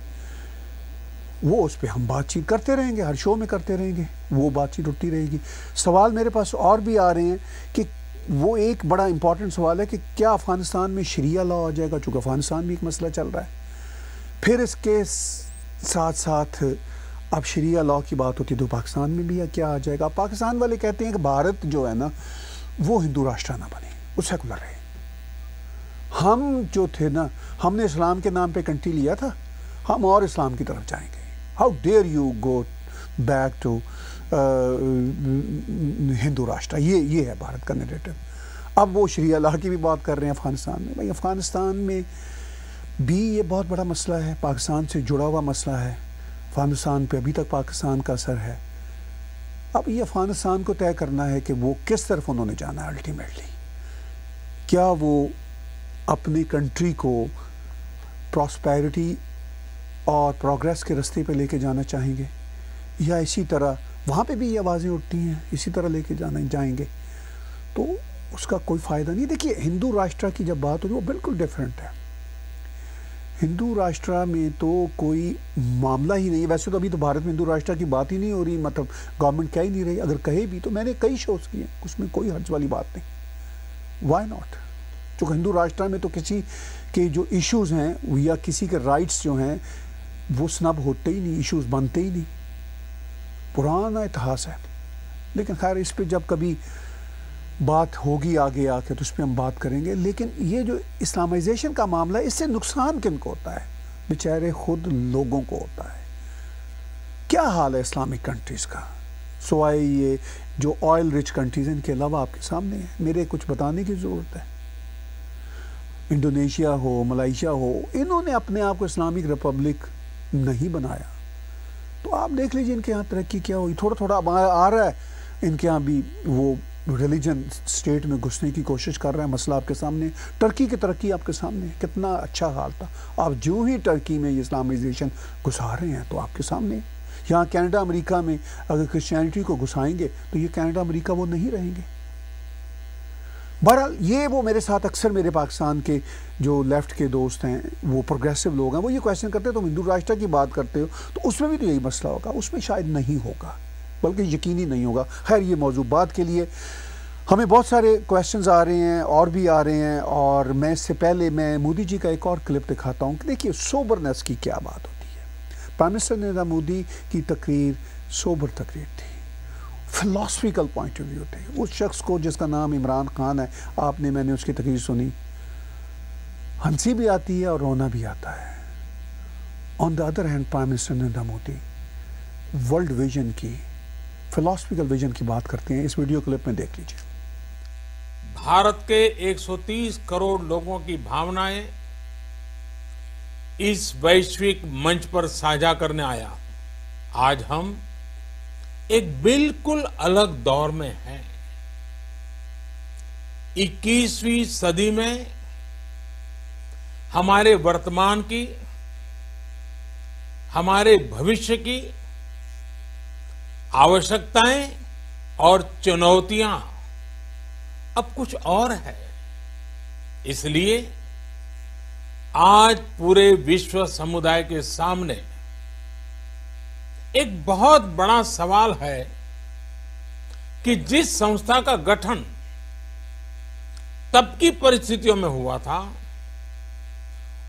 وہ اس پہ ہم بات چیت کرتے رہیں گے, ہر شو میں کرتے رہیں گے, وہ بات چیت اٹھتی رہے گی. سوال میرے پاس اور بھی آ رہے ہیں کہ وہ ایک بڑا امپورٹنٹ سوال ہے کہ کیا افغانستان میں شریعہ لا آ جائے گا, چونکہ افغانستان میں ایک مسئلہ چل رہا ہے. پھر اس کے ساتھ ساتھ اب شریعہ لا کی بات ہوتی ہے تو پاکستان میں بھی کیا آ جائے گا. پاکستان والے کہتے ہیں کہ بھارت جو ہے نا وہ ہندو راشٹر نہ بنے, وہ سیکولر رہے. ہم جو تھے نا, ہم نے اسلام کے نام پہ کنٹری لیا تھا, ہم اور اسلام کی طرف جائیں گے. How dare you go back to Hindu Rashtra. یہ ہے بھارت کا نیریٹو. اب وہ شریعہ لا کی بھی بات کر رہے ہیں افغانستان میں. بھائی افغانستان میں بھی یہ بہت بڑا مسئلہ ہے, پاکستان سے جڑا ہوا مسئلہ ہے. افغانستان پہ ابھی تک پاکستان کا اثر ہے. اب یہ افغانستان کو طے کرنا ہے کہ وہ کس طرف انہوں نے جانا ہے الٹیمیٹلی. کیا وہ اپنی کنٹری کو پراسپیرٹی اور پروگریس کے رستے پہ لے کے جانا چاہیں گے, یا اسی طرح وہاں پہ بھی یہ آوازیں اٹھتی ہیں اسی طرح لے کے جائیں گے, تو اس کا کوئی فائدہ نہیں. دیکھیے ہندو راشٹر کی جب بات ہوتی ہے وہ بالکل ڈیفرنٹ ہے. ہندو راشٹر میں تو کوئی معاملہ ہی نہیں ہے. ویسے تو ابھی تو بھارت میں ہندو راشٹر کی بات ہی نہیں ہو رہی, مطلب گورنمنٹ کہہ ہی نہیں رہی. اگر کہے بھی تو میں نے کئی شوز کیے, اس میں کوئی حرج والی بات نہیں. Why not? چونکہ ہندو راشٹر میں تو کسی کے جو ایشوز ہیں یا کسی کے رائٹس جو ہیں وہ سنب ہوتے ہی نہیں, ایشوز بنتے ہی نہیں. پرانا اتہاس ہے. لیکن خیر اس پہ جب کبھی بات ہوگی آگے آ کے تو اس پہ ہم بات کریں گے. لیکن یہ جو اسلامائزیشن کا معاملہ ہے, اس سے نقصان کن کو ہوتا ہے؟ بیچارے خود لوگوں کو ہوتا ہے. کیا حال ہے اسلامک کنٹریز کا, سوائے یہ جو آئل رچ کنٹریز ہیں ان کے علاوہ آپ کے سامنے ہے. میرے کچھ بتانے کی ضرورت ہے. انڈونیشیا ہو, ملائیشیا ہو, انہوں نے اپنے آپ کو اسلامک ریپبلک نہیں بنایا. تو آپ دیکھ لیجیے ان کے یہاں ترقی کیا ہوئی. تھوڑا تھوڑا اب آ رہا ہے ان کے یہاں بھی وہ ریلیجن اسٹیٹ میں گھسنے کی کوشش کر رہے ہیں. مسئلہ آپ کے سامنے. ٹرکی کی ترقی آپ کے سامنے. کتنا اچھا حال تھا. آپ جو ہی ٹرکی میں اسلامائزیشن گھسا رہے ہیں تو آپ کے سامنے. یہاں کینیڈا امریکہ میں اگر کرسچینٹی کو گھسائیں گے تو یہ کینیڈا امریکہ وہ نہیں رہیں گے. بہرحال یہ وہ میرے ساتھ اکثر میرے پاکستان کے جو لیفٹ کے دوست ہیں, وہ پروگریسو لوگ ہیں, وہ یہ کویشچن کرتے ہیں تم ہندو راشٹر کی بات کرتے ہو تو اس میں بھی تو یہی مسئلہ ہوگا. اس میں شاید نہیں ہوگا, بلکہ یقینی نہیں ہوگا. خیر یہ موضوع بات کے لیے ہمیں بہت سارے کویشچنز آ رہے ہیں اور بھی آ رہے ہیں, اور میں اس سے پہلے میں مودی جی کا ایک اور کلپ دکھاتا ہوں کہ دیکھیے سوبرنس کی کیا بات ہوتی ہے. پرائم منسٹر نریندر مودی کی تقریر سوبر تقریر تھی, فلاسفیکل پوائنٹ آف ویو تھے. اس شخص کو جس کا نام عمران خان ہے, میں نے اس کی تقریر سنی, ہنسی بھی آتی ہے اور رونا بھی آتا ہے. On the other hand prime minister Narendra Modi world vision کی, فلاسفیکل ویژن کی بات کرتے ہیں. اس ویڈیو کلپ میں دیکھ لیجیے. بھارت کے 130 کروڑ لوگوں کی بھاونائیں اس ویشوک منچ پر ساجھا کرنے آیا. آج ہم ایک بالکل الگ دور میں ہیں. 21ویں صدی میں ہمارے ورتمان کی, ہمارے بھوشیہ کی آوشکتائیں اور چنوتیاں اب کچھ اور ہے. اس لیے آج پورے وشو سمودائے کے سامنے ایک بہت بڑا سوال ہے کہ جس سنستھا کا گٹھن تب کی پرستھتیوں میں ہوا تھا,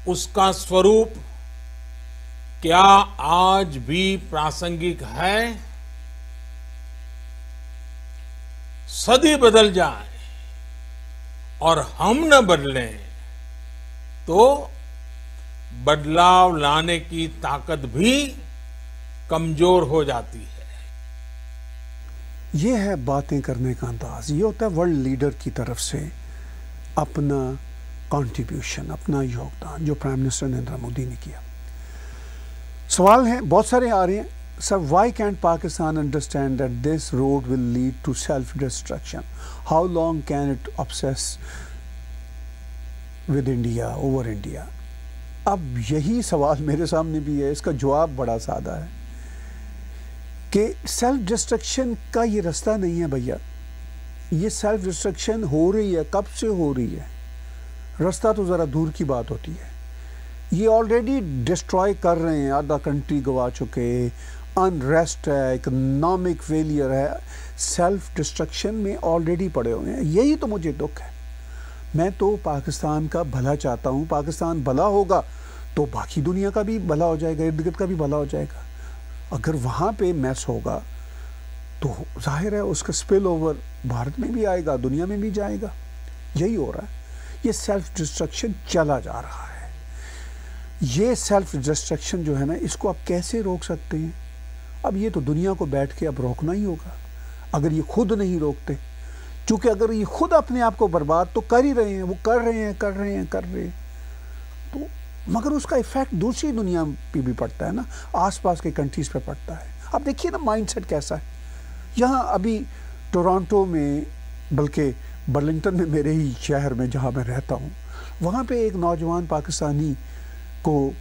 اس کا سوروپ کیا آج بھی پراسنگک ہے؟ صدی بدل جائے اور ہم نہ بدلیں تو بدلاؤ لانے کی طاقت بھی کمزور ہو جاتی ہے. یہ ہے باتیں کرنے کا انداز. یہ ہوتا ہے ورلڈ لیڈر کی طرف سے اپنا کنٹریبیوشن, اپنا یوگدان جو پرائم منسٹر نریندر مودی نے کیا. سوال ہیں بہت سارے آ رہے ہیں. Sir, why can't Pakistan understand that this road will lead to self destruction? How long can it obsess with India, over India? اب یہی سوال میرے سامنے بھی ہے. اس کا جواب بڑا سادہ ہے کہ سیلف ڈسٹرکشن کا یہ رستہ نہیں ہے بھیا. یہ سیلف ڈسٹرکشن ہو رہی ہے, کب سے ہو رہی ہے؟ رستہ تو ذرا دور کی بات ہوتی ہے. یہ آلریڈی ڈسٹروائے کر رہے ہیں, آدھا کنٹری گوا چکے, انریسٹ ہے, اکنامک فیلئر ہے, سیلف ڈسٹرکشن میں آلریڈی پڑے ہوئے ہیں. یہی تو مجھے دکھ ہے. میں تو پاکستان کا بھلا چاہتا ہوں. پاکستان بھلا ہوگا تو باقی دنیا کا بھی بھلا ہو جائے گا, ارد گرد کا بھی بھلا ہو جائے گا. اگر وہاں پہ میس ہوگا تو ظاہر ہے اس کا سپل اوور بھارت میں بھی آئے گا, دنیا میں بھی جائے گا. یہی ہو رہا ہے. یہ سیلف ڈسٹرکشن چلا جا رہا ہے. یہ سیلف ڈسٹرکشن جو ہے نا, اس کو آپ کیسے روک سکتے ہیں؟ اب یہ تو دنیا کو بیٹھ کے اب روکنا ہی ہوگا, اگر یہ خود نہیں روکتے. چونکہ اگر یہ خود اپنے آپ کو برباد تو کر ہی رہے ہیں, وہ کر رہے ہیں تو مگر اس کا ایفیکٹ دوسری دنیا پہ بھی پڑتا ہے نا, آس پاس کے کنٹریز پہ پڑتا ہے. اب دیکھیے نا مائنڈ سیٹ کیسا ہے. یہاں ابھی ٹورانٹو میں, بلکہ برلنگٹن میں, میرے ہی شہر میں جہاں میں رہتا ہوں, وہاں پہ ایک نوجوان پاکستانی کو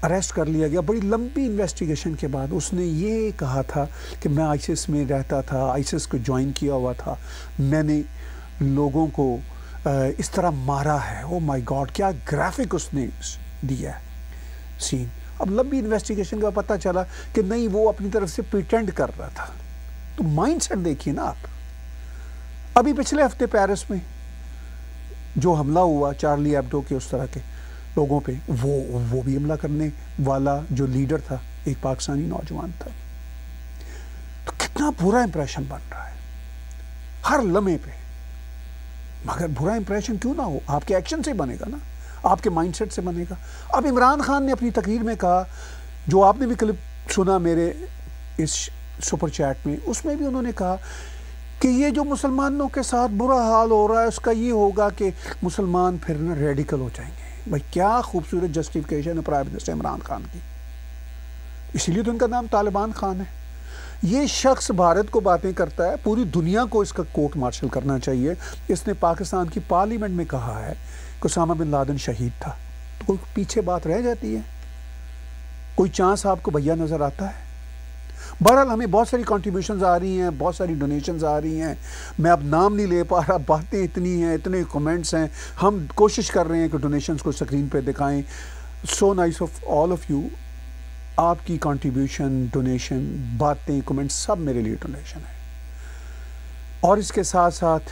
اریسٹ کر لیا گیا بڑی لمبی انویسٹیگیشن کے بعد. اس نے یہ کہا تھا کہ میں آئیسس میں رہتا تھا, آئیسس کو جوائن کیا ہوا تھا, میں نے لوگوں کو اس طرح مارا ہے. او مائی گاڈ, کیا گرافک اس نے دیا ہے سین. اب لمبی انویسٹیگیشن کا پتہ چلا کہ نہیں, وہ اپنی طرف سے پریٹینڈ کر رہا تھا. تو مائنڈ سیٹ دیکھیے نا آپ. ابھی پچھلے ہفتے پیرس میں جو حملہ ہوا چارلی ایبڈو کے اس طرح کے لوگوں پہ, وہ بھی حملہ کرنے والا جو لیڈر تھا ایک پاکستانی نوجوان تھا. تو کتنا برا امپریشن بن رہا ہے ہر لمحے پہ. مگر برا امپریشن کیوں نہ ہو, آپ کے ایکشن سے بنے گا نا, آپ کے مائنڈ سیٹ سے بنے گا. اب عمران خان نے اپنی تقریر میں کہا, جو آپ نے بھی کلپ سنا میرے اس سپر چیٹ میں, اس میں بھی انہوں نے کہا کہ یہ جو مسلمانوں کے ساتھ برا حال ہو رہا ہے اس کا یہ ہوگا کہ مسلمان پھر نا ریڈیکل ہو جائیں گے. بھائی کیا خوبصورت جسٹیفیکیشن ہے پرائم منسٹر عمران خان کی. اسی لیے تو ان کا نام طالبان خان ہے. یہ شخص بھارت کو باتیں کرتا ہے، پوری دنیا کو اس کا کورٹ مارشل کرنا چاہیے۔ اس نے پاکستان کی پارلیمنٹ میں کہا ہے کہ اسامہ بن لادن شہید تھا، تو کوئی پیچھے بات رہ جاتی ہے؟ کوئی چانس آپ کو بھیا نظر آتا ہے؟ بہرحال ہمیں بہت ساری کنٹریبیوشنز آ رہی ہیں، بہت ساری ڈونیشنز آ رہی ہیں، میں اب نام نہیں لے پا رہا، باتیں اتنی ہیں، اتنے کمنٹس ہیں، ہم کوشش کر رہے ہیں کہ ڈونیشنز کو اسکرین پہ دکھائیں۔ So nice of all of you, آپ کی کنٹریبیوشن، ڈونیشن، باتیں، کمنٹس سب میرے لیے ڈونیشن ہے۔ اور اس کے ساتھ ساتھ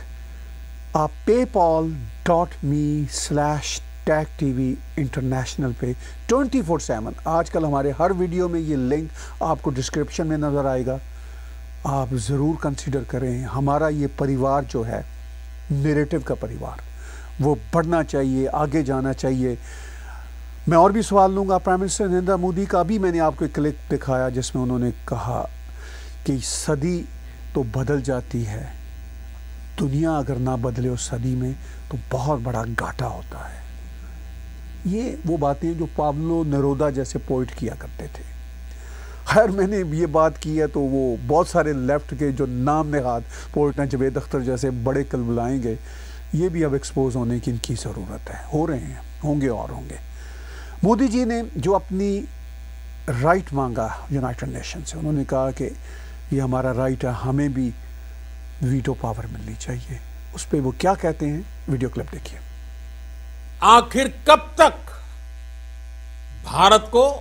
آپ paypal.me/TagTV انٹرنیشنل پہ 24/7، آج کل ہمارے ہر ویڈیو میں یہ لنک آپ کو ڈسکرپشن میں نظر آئے گا، آپ ضرور کنسیڈر کریں۔ ہمارا یہ پریوار جو ہے، نیریٹو کا پریوار، وہ بڑھنا چاہیے، آگے جانا چاہیے۔ میں اور بھی سوال لوں گا پرائم منسٹر نریندر مودی کا۔ بھی میں نے آپ کو ایک کلپ دکھایا جس میں انہوں نے کہا کہ صدی تو بدل جاتی ہے، دنیا اگر نہ بدلے اس صدی میں تو بہت بڑا گھاٹا ہوتا ہے۔ یہ وہ باتیں جو پابلو نیرودا جیسے پوئٹ کیا کرتے تھے۔ خیر میں نے یہ بات کی ہے تو وہ بہت سارے لیفٹ کے جو نام نہاد پوئٹ ہیں، جاوید اختر جیسے بڑے کل بلائیں گے، یہ بھی اب ایکسپوز ہونے کی ان کی ضرورت ہے، ہو رہے ہیں، ہوں گے اور ہوں گے۔ مودی جی نے جو اپنی رائٹ مانگا یونائٹڈ نیشن سے، انہوں نے کہا کہ یہ ہمارا رائٹ ہے، ہمیں بھی ویٹو پاور ملنی چاہیے۔ اس پہ وہ کیا کہتے ہیں، ویڈیو کلپ دیکھیے۔ آخر کب تک بھارت کو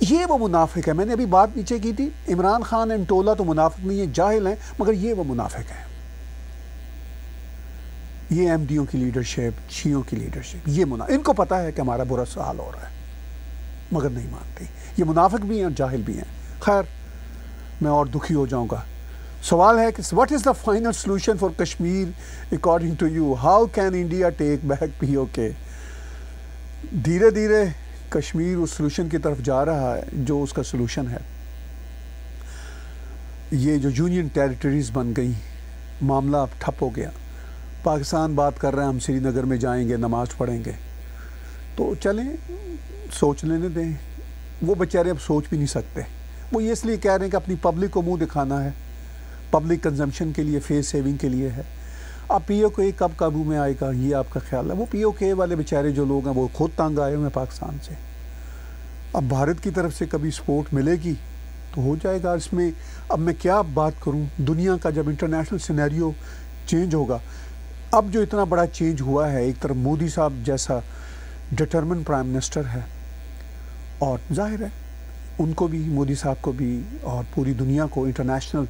یہ وہ منافق ہے۔ میں نے ابھی بات پیچھے کی تھی، عمران خان اینڈ ٹولہ تو منافق نہیں ہے، جاہل ہیں، مگر یہ وہ منافق ہیں۔ یہ احمدیوں کی لیڈرشپ، شیعوں کی لیڈرشپ، یہ ان کو پتا ہے کہ ہمارا برا حال ہو رہا ہے مگر نہیں مانتے۔ یہ منافق بھی ہیں اور جاہل بھی ہیں۔ خیر میں اور دکھی ہو جاؤں گا۔ سوال ہے کہ what is the final solution for Kashmir according to you? How can India take back POK? دھیرے دھیرے کشمیر اس سلوشن کی طرف جا رہا ہے جو اس کا سلوشن ہے۔ یہ جو یونین ٹیریٹریز بن گئی، معاملہ اب ٹھپ ہو گیا۔ پاکستان بات کر رہے ہیں ہم سری نگر میں جائیں گے، نماز پڑھیں گے، تو چلیں سوچ لینے دیں۔ وہ بیچارے اب سوچ بھی نہیں سکتے، وہ یہ اس لیے کہہ رہے ہیں کہ اپنی پبلک کو منہ دکھانا ہے، پبلک کنزمپشن کے لیے، فیس سیونگ کے لیے ہے۔ اب POK کب قابو میں آئے گا یہ آپ کا خیال ہے؟ وہ POK والے بیچارے جو لوگ ہیں وہ خود تنگ آئے ہوئے ہیں پاکستان سے۔ اب بھارت کی طرف سے کبھی سپورٹ ملے گی تو ہو جائے گا۔ اس میں اب میں کیا بات کروں، دنیا کا جب انٹرنیشنل سینیریو چینج ہوگا، اب جو اتنا بڑا چینج ہوا ہے، ایک طرف مودی صاحب جیسا ڈٹرمن پرائم منسٹر ہے، اور ظاہر ہے ان کو بھی، مودی صاحب کو بھی اور پوری دنیا کو انٹرنیشنل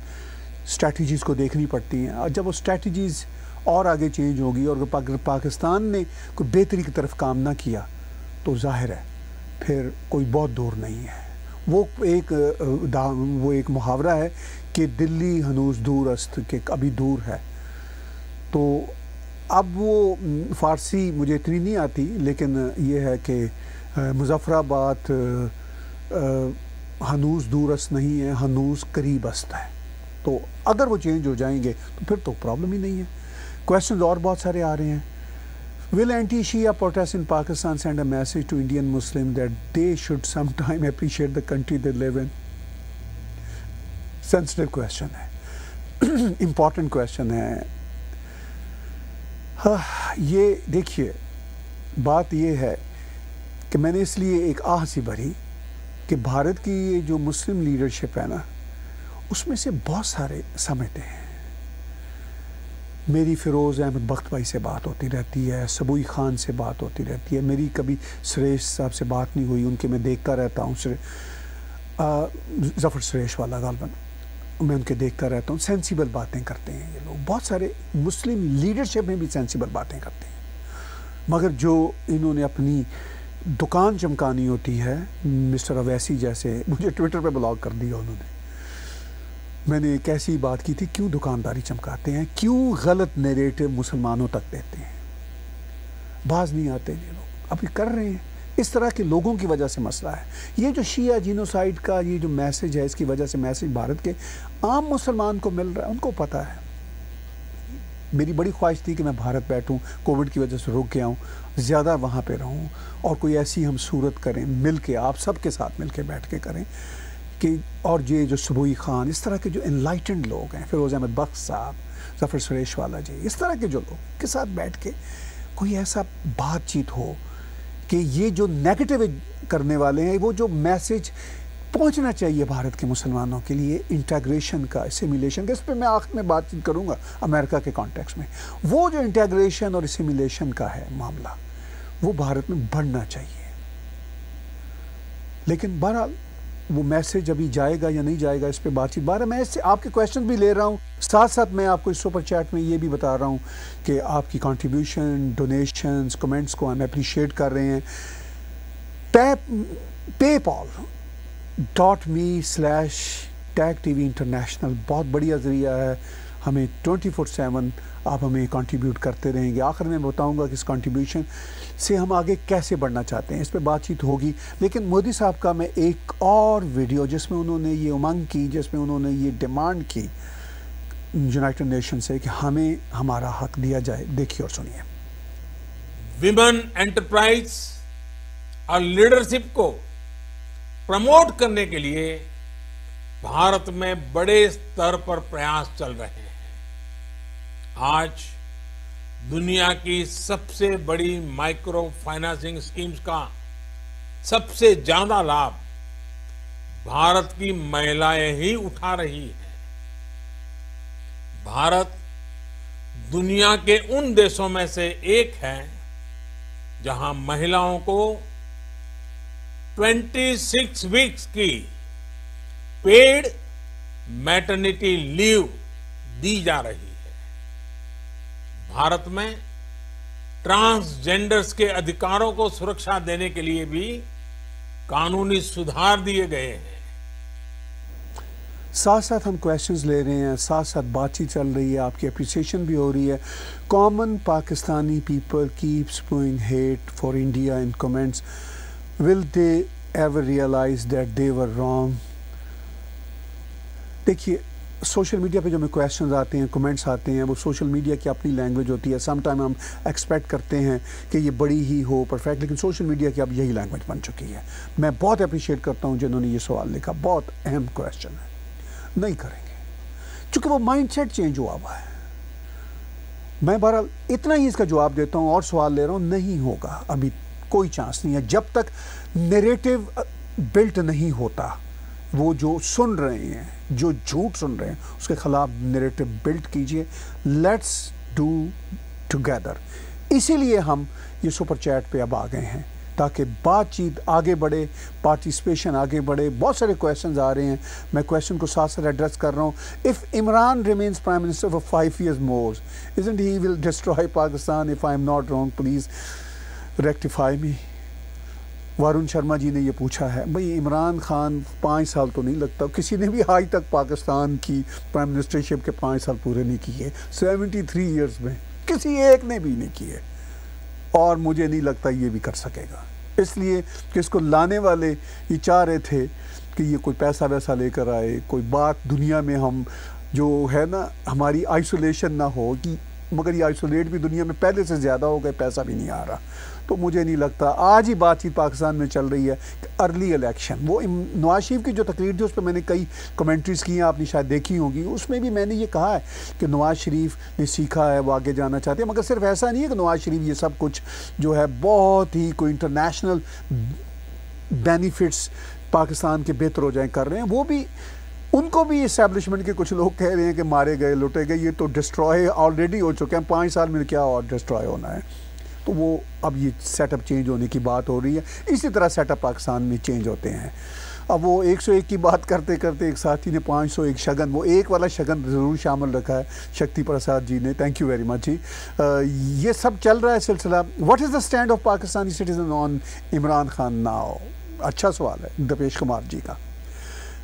اسٹریٹجیز کو دیکھنی پڑتی ہیں۔ اور جب وہ اسٹریٹجیز اور آگے چینج ہوگی اور اگر پاکستان نے کوئی بہتری کی طرف کام نہ کیا تو ظاہر ہے پھر کوئی بہت دور نہیں ہے. وہ ایک محاورہ ہے کہ دلی ہنوز دور است کہ ابھی دور ہے. تو اب وہ فارسی مجھے اتنی نہیں آتی، لیکن یہ ہے کہ مظفر آباد ہنوز دور است نہیں ہے، ہنوز قریب است ہے. تو اگر وہ چینج ہو جائیں گے تو پھر تو پرابلم ہی نہیں ہے. کویشچنز اور بہت سارے آ رہے ہیں. Will anti-Shia protests in Pakistan send a message to Indian Muslims that they should sometime appreciate the country they live in? Sensitive question ہے. Important question ہے. یہ دیکھیے بات یہ ہے کہ میں نے اس لیے ایک آہ سی بھری کہ بھارت کی یہ جو مسلم لیڈرشپ ہے نا، اس میں سے بہت سارے سمجھتے ہیں. میری فیروز احمد بخت بھائی سے بات ہوتی رہتی ہے، سبوئی خان سے بات ہوتی رہتی ہے. میری کبھی سریش صاحب سے بات نہیں ہوئی، ان کے میں دیکھتا رہتا ہوں. ظفر سریش والا غالباً میں ان کے دیکھتا رہتا ہوں. سینسیبل باتیں کرتے ہیں یہ لوگ. بہت سارے مسلم لیڈرشپ میں بھی سینسیبل باتیں کرتے ہیں، مگر جو انہوں نے اپنی دکان چمکانی ہوتی ہے، مسٹر اویسی جیسے مجھے ٹویٹر پہ بلاک کر دیا انہوں نے. میں نے ایک ایسی بات کی تھی، کیوں دکانداری چمکاتے ہیں، کیوں غلط نیریٹو مسلمانوں تک دیتے ہیں. باز نہیں آتے یہ لوگ، ابھی کر رہے ہیں. اس طرح کے لوگوں کی وجہ سے مسئلہ ہے. یہ جو شیعہ جینوسائیڈ کا یہ جو میسج ہے، اس کی وجہ سے میسج بھارت کے عام مسلمان کو مل رہا ہے. ان کو پتہ ہے. میری بڑی خواہش تھی کہ میں بھارت بیٹھوں، کووڈ کی وجہ سے رک گیا ہوں، زیادہ وہاں پہ رہوں اور کوئی ایسی ہم صورت کریں مل کے، آپ سب کے ساتھ مل کے بیٹھ کے کریں کہ. اور یہ جو سبوئی خان، اس طرح کے جو انلائٹنڈ لوگ ہیں، فیروز احمد بخت صاحب، ظفر سریش والا جی، اس طرح کے جو لوگ کے ساتھ بیٹھ کے کوئی ایسا بات چیت ہو کہ یہ جو نیگیٹو کرنے والے ہیں، وہ جو میسج پہنچنا چاہیے بھارت کے مسلمانوں کے لیے، انٹیگریشن کا، اسیمیلیشن کا. اس پہ میں آخر میں بات چیت کروں گا امریکہ کے کانٹیکس میں. وہ جو انٹیگریشن اور اسیمیلیشن کا ہے معاملہ، وہ بھارت میں بڑھنا چاہیے. لیکن بہرحال وہ میسج ابھی جائے گا یا نہیں جائے گا، اس پہ بات چیت. بارہ میں اس سے آپ کے کویشچن بھی لے رہا ہوں، ساتھ ساتھ میں آپ کو اس سپر چیٹ میں یہ بھی بتا رہا ہوں کہ آپ کی کنٹریبیوشن، ڈونیشنز، کمنٹس کو ہم اپریشیٹ کر رہے ہیں. paypal.me/TagTV International بہت بڑھیا ذریعہ ہے. ہمیں 24/7 آپ ہمیں کنٹریبیوٹ کرتے رہیں گے. آخر میں بتاؤں گا کہ اس کنٹریبیوشن سے ہم آگے کیسے بڑھنا چاہتے ہیں، اس پہ بات چیت ہوگی. لیکن مودی صاحب کا میں ایک اور ویڈیو جس میں انہوں نے یہ امنگ کی، جس میں انہوں نے یہ ڈیمانڈ کی یونائٹڈ نیشن سے کہ ہمیں ہمارا حق دیا جائے، دیکھیے اور سنیے. ویمن انٹرپرائز اور لیڈرشپ کو پروموٹ کرنے کے لیے بھارت میں بڑے سطح پر پریاس چل رہے ہیں. آج دنیا کی سب سے بڑی مائکرو فائنانسنگ اسکیمز کا سب سے زیادہ لابھ بھارت کی مہیلائیں ہی اٹھا رہی ہیں. بھارت دنیا کے ان دیشوں میں سے ایک ہے جہاں مہیلاؤں کو 26 ویکس کی پیڈ میٹرنٹی لیو دی جا رہی ہے. بھارت میں ٹرانسجینڈرز کے ادھیکاروں کو سرکشا دینے کے لیے بھی قانونی سدھار دیے گئے ہیں. ساتھ ساتھ ہم کویشچنز لے رہے ہیں، ساتھ ساتھ بات چیت چل رہی ہے، آپ کی اپریسیشن بھی ہو رہی ہے. Common Pakistani people keep spewing hate for India in comments. Will they ever realize that they were wrong? دیکھیے سوشل میڈیا پہ جو ہمیں کویشچنز آتے ہیں، کمنٹس آتے ہیں، وہ سوشل میڈیا کی اپنی لینگویج ہوتی ہے. سم ٹائم ہم ایکسپیکٹ کرتے ہیں کہ یہ بڑی ہی ہو پرفیکٹ، لیکن سوشل میڈیا کی اب یہی لینگویج بن چکی ہے. میں بہت اپریشیٹ کرتا ہوں جنہوں نے یہ سوال لکھا، بہت اہم کویشچن ہے. نہیں کریں گے چونکہ وہ مائنڈ سیٹ چینج ہوا ہوا ہے. میں بہرحال اتنا ہی اس کا جواب دیتا ہوں اور سوال لے رہا ہوں. نہیں ہوگا، ابھی کوئی چانس نہیں ہے جب تک نیریٹو بلٹ نہیں ہوتا. وہ جو سن رہے ہیں، جو جھوٹ سن رہے ہیں، اس کے خلاف نیریٹو بلٹ کیجئے. Let's do together. اسی لیے ہم یہ سپر چیٹ پہ اب آ گئے ہیں تاکہ بات چیت آگے بڑھے، پارٹیسپیشن آگے بڑھے. بہت سارے کویشچنز آ رہے ہیں، میں کویشچن کو ساتھ ساتھ ایڈریس کر رہا ہوں. If Imran remains Prime Minister for 5 years more, isn't he will destroy Pakistan? If I am not wrong, please rectify me. وارون Sharma جی نے یہ پوچھا ہے بھئی عمران خان 5 سال تو نہیں لگتا، کسی نے بھی آج تک پاکستان کی پرائم منسٹرشپ کے 5 سال پورے نہیں کیے 73 ایئرز میں، کسی ایک نے بھی نہیں کیے، اور مجھے نہیں لگتا یہ بھی کر سکے گا، اس لیے کہ اس کو لانے والے یہ چاہ رہے تھے کہ یہ کوئی پیسہ ویسا لے کر آئے، کوئی بات دنیا میں ہم جو ہے نا ہماری آئسولیشن نہ ہو، کہ مگر یہ آئسولیٹ بھی دنیا میں پہلے سے زیادہ ہو گئے، پیسہ بھی نہیں آ رہا، تو مجھے نہیں لگتا آج ہی بات چیت پاکستان میں چل رہی ہے کہ ارلی الیکشن، وہ نواز شریف کی جو تقریر تھی اس پہ میں نے کئی کمنٹریز کی ہیں، آپ نے شاید دیکھی ہوں گی، اس میں بھی میں نے یہ کہا ہے کہ نواز شریف نے سیکھا ہے، وہ آگے جانا چاہتے ہیں، مگر صرف ایسا نہیں ہے کہ نواز شریف یہ سب کچھ جو ہے بہت ہی کوئی انٹرنیشنل بینیفٹس پاکستان کے بہتر ہو جائیں کر رہے ہیں، وہ بھی ان کو بھی اسٹیبلشمنٹ کے کچھ لوگ کہہ رہے ہیں کہ مارے گئے لوٹے گئے، یہ تو ڈسٹرائے آلریڈی ہو چکے ہیں، 5 سال میں کیا اور ڈسٹرائے ہونا ہے، تو وہ اب یہ سیٹ اپ چینج ہونے کی بات ہو رہی ہے، اسی طرح سیٹ اپ پاکستان میں چینج ہوتے ہیں۔ اب وہ 101 کی بات کرتے کرتے ایک ساتھی نے 501 شگن، وہ ایک والا شگن ضرور شامل رکھا ہے شکتی پرساد جی نے، تھینک یو ویری مچ جی۔ یہ سب چل رہا ہے سلسلہ، what is the stand of Pakistani citizen on Imran Khan now? اچھا سوال ہے دپیش کمار جی کا۔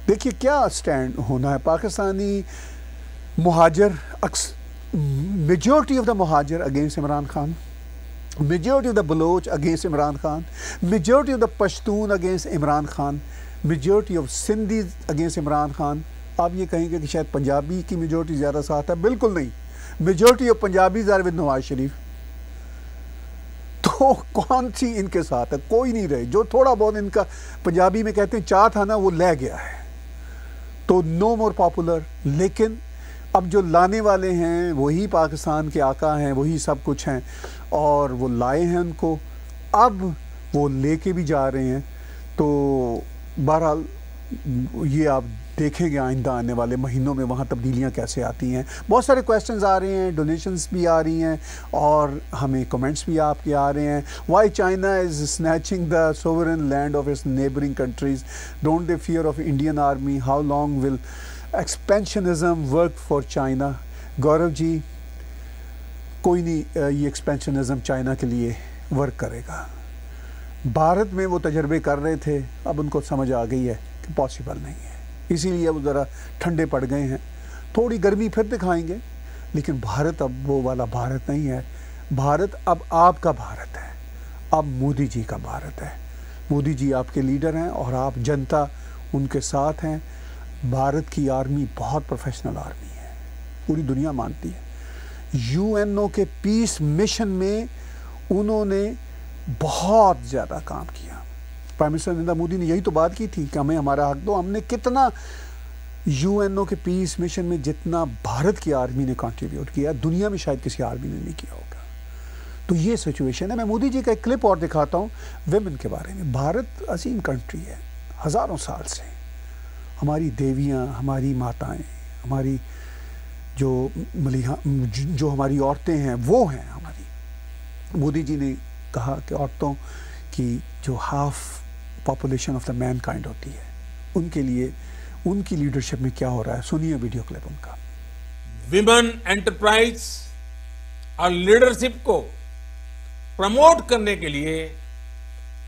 دیکھیے کیا اسٹینڈ ہونا ہے، پاکستانی مہاجر میجورٹی آف دا مہاجر against Imran Khan, majority of the Baloch against Imran Khan, majority of the Pashtun against Imran Khan, majority of Sindhis against Imran Khan. آپ یہ کہیں گے کہ شاید پنجابی کی میجورٹی زیادہ ساتھ ہے، بالکل نہیں، majority of Punjabis are with Nawaz Sharif, تو کون سی ان کے ساتھ ہے؟ کوئی نہیں رہے، جو تھوڑا بہت ان کا پنجابی میں کہتے ہیں چاہ تھا نا وہ لے گیا ہے، تو نو مور پاپولر۔ لیکن اب جو لانے والے ہیں وہی پاکستان کے آقا ہیں، وہی سب کچھ ہیں، اور وہ لائے ہیں ان کو، اب وہ لے کے بھی جا رہے ہیں، تو بہرحال یہ آپ دیکھیں گے آئندہ آنے والے مہینوں میں وہاں تبدیلیاں کیسے آتی ہیں۔ بہت سارے کویسچنز آ رہے ہیں، ڈونیشنز بھی آ رہی ہیں، اور ہمیں کمنٹس بھی آپ کے آ رہے ہیں۔ Why China is snatching the sovereign land of its neighbouring countries, don't they fear of Indian army, how long will expansionism work for China? Gaurav ji کوئی نہیں یہ ایکسپینشنزم چائنا کے لیے ورک کرے گا، بھارت میں وہ تجربے کر رہے تھے، اب ان کو سمجھ آ گئی ہے کہ پاسبل نہیں ہے، اسی لیے وہ ذرا ٹھنڈے پڑ گئے ہیں، تھوڑی گرمی پھر دکھائیں گے، لیکن بھارت اب وہ والا بھارت نہیں ہے، بھارت اب آپ کا بھارت ہے، اب مودی جی کا بھارت ہے، مودی جی آپ کے لیڈر ہیں اور آپ جنتا ان کے ساتھ ہیں۔ بھارت کی آرمی بہت پروفیشنل آرمی ہے، پوری دنیا مانتی ہے، یو این او کے پیس مشن میں انہوں نے بہت زیادہ کام کیا۔ پرائم منسٹر نریندر مودی نے یہی تو بات کی تھی کہ ہمیں ہمارا حق دو، ہم نے کتنا یو این او کے پیس مشن میں جتنا بھارت کی آرمی نے کنٹریبیوٹ کیا دنیا میں شاید کسی آرمی نے نہیں کیا ہوگا، تو یہ سچویشن ہے۔ میں مودی جی کا ایک کلپ اور دکھاتا ہوں ویمن کے بارے میں۔ بھارت عظیم کنٹری ہے، ہزاروں سال سے ہماری دیویاں، ہماری ماتائیں، ہماری جو ہماری عورتیں ہیں وہ ہیں ہماری۔ مودی جی نے کہا کہ عورتوں کی جو half population of the mankind ہوتی ہے، ان کے لیے ان کی لیڈرشپ میں کیا ہو رہا ہے، سنیے ویڈیو کلپ ان کا۔ ویمن انٹرپرائز اور لیڈرشپ کو پروموٹ کرنے کے لیے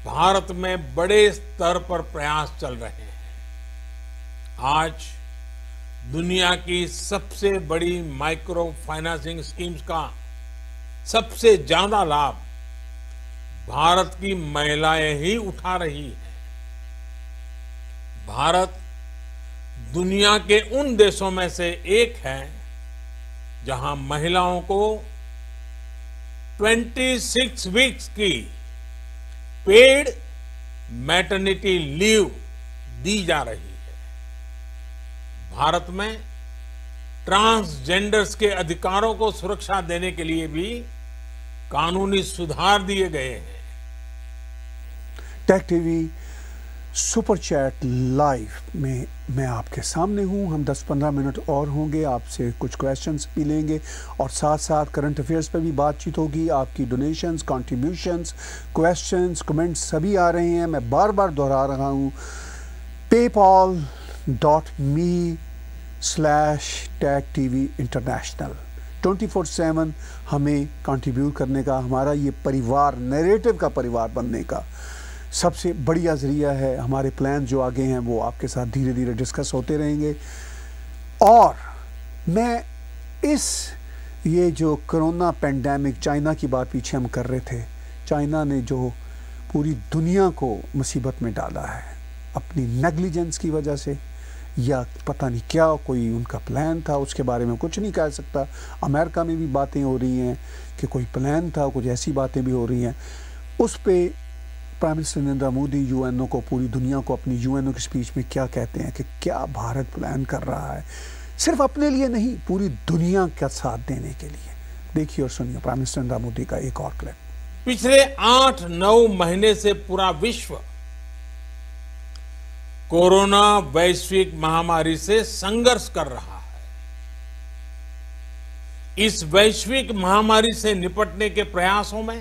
بھارت میں بڑے اسطر پر پریاس چل رہے ہیں۔ آج دنیا کی سب سے بڑی مائکرو فائنانسنگ اسکیمز کا سب سے زیادہ لابھ بھارت کی مہلائیں ہی اٹھا رہی ہیں۔ بھارت دنیا کے ان دیشوں میں سے ایک ہے جہاں مہیلاؤں کو 26 ویکس کی پیڈ میٹرنٹی لیو دی جا رہی ہے۔ بھارت میں ٹرانسجینڈرز کے ادھیکاروں کو سرکشا دینے کے لیے بھی قانونی سدھار دیے گئے ہیں۔ Take TV super chat live میں میں آپ کے سامنے ہوں، ہم 10-15 منٹ اور ہوں گے، آپ سے کچھ کویسچنز بھی لیں گے اور ساتھ ساتھ کرنٹ افیئرز پہ بھی بات چیت ہوگی۔ آپ کی ڈونیشنز، کنٹریبیوشنز، کویسچنز، کمنٹس سبھی آ رہے ہیں۔ میں بار بار دہرا رہا ہوں paypal.me/TechTV International 24/7 ہمیں کنٹریبیوٹ کرنے کا، ہمارا یہ پریوار، نیریٹو کا پریوار بننے کا سب سے بڑھیا ذریعہ ہے. ہمارے پلان جو آگے ہیں وہ آپ کے ساتھ دھیرے دھیرے ڈسکس ہوتے رہیں گے. اور میں یہ جو کرونا پینڈیمک چائنا کی بات پیچھے ہم کر رہے تھے، چائنا نے جو پوری دنیا کو مصیبت میں ڈالا ہے اپنی نیگلیجنس کی وجہ سے، یا پتہ نہیں کیا کوئی ان کا پلان تھا، اس کے بارے میں کچھ نہیں کہہ سکتا. امریکہ میں بھی باتیں ہو رہی ہیں کہ کوئی پلان تھا، کچھ ایسی باتیں بھی ہو رہی ہیں. اس پہ prime minister Narendra Modi U N O کو، پوری دنیا کو اپنی یو این او کی اسپیچ میں کیا کہتے ہیں کہ کیا بھارت پلان کر رہا ہے، صرف اپنے لیے نہیں پوری دنیا کا ساتھ دینے کے لیے. دیکھیے اور سنیے پرائم منسٹر نریندر مودی کا ایک اور کلپ. پچھلے 8-9 مہینے سے پورا وشو کورونا ویشوک مہاماری سے سنگرش کر رہا ہے. اس ویشوک مہاماری سے نپٹنے کے پریاسوں میں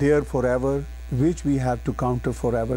there forever, which we have to counter forever,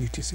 etc.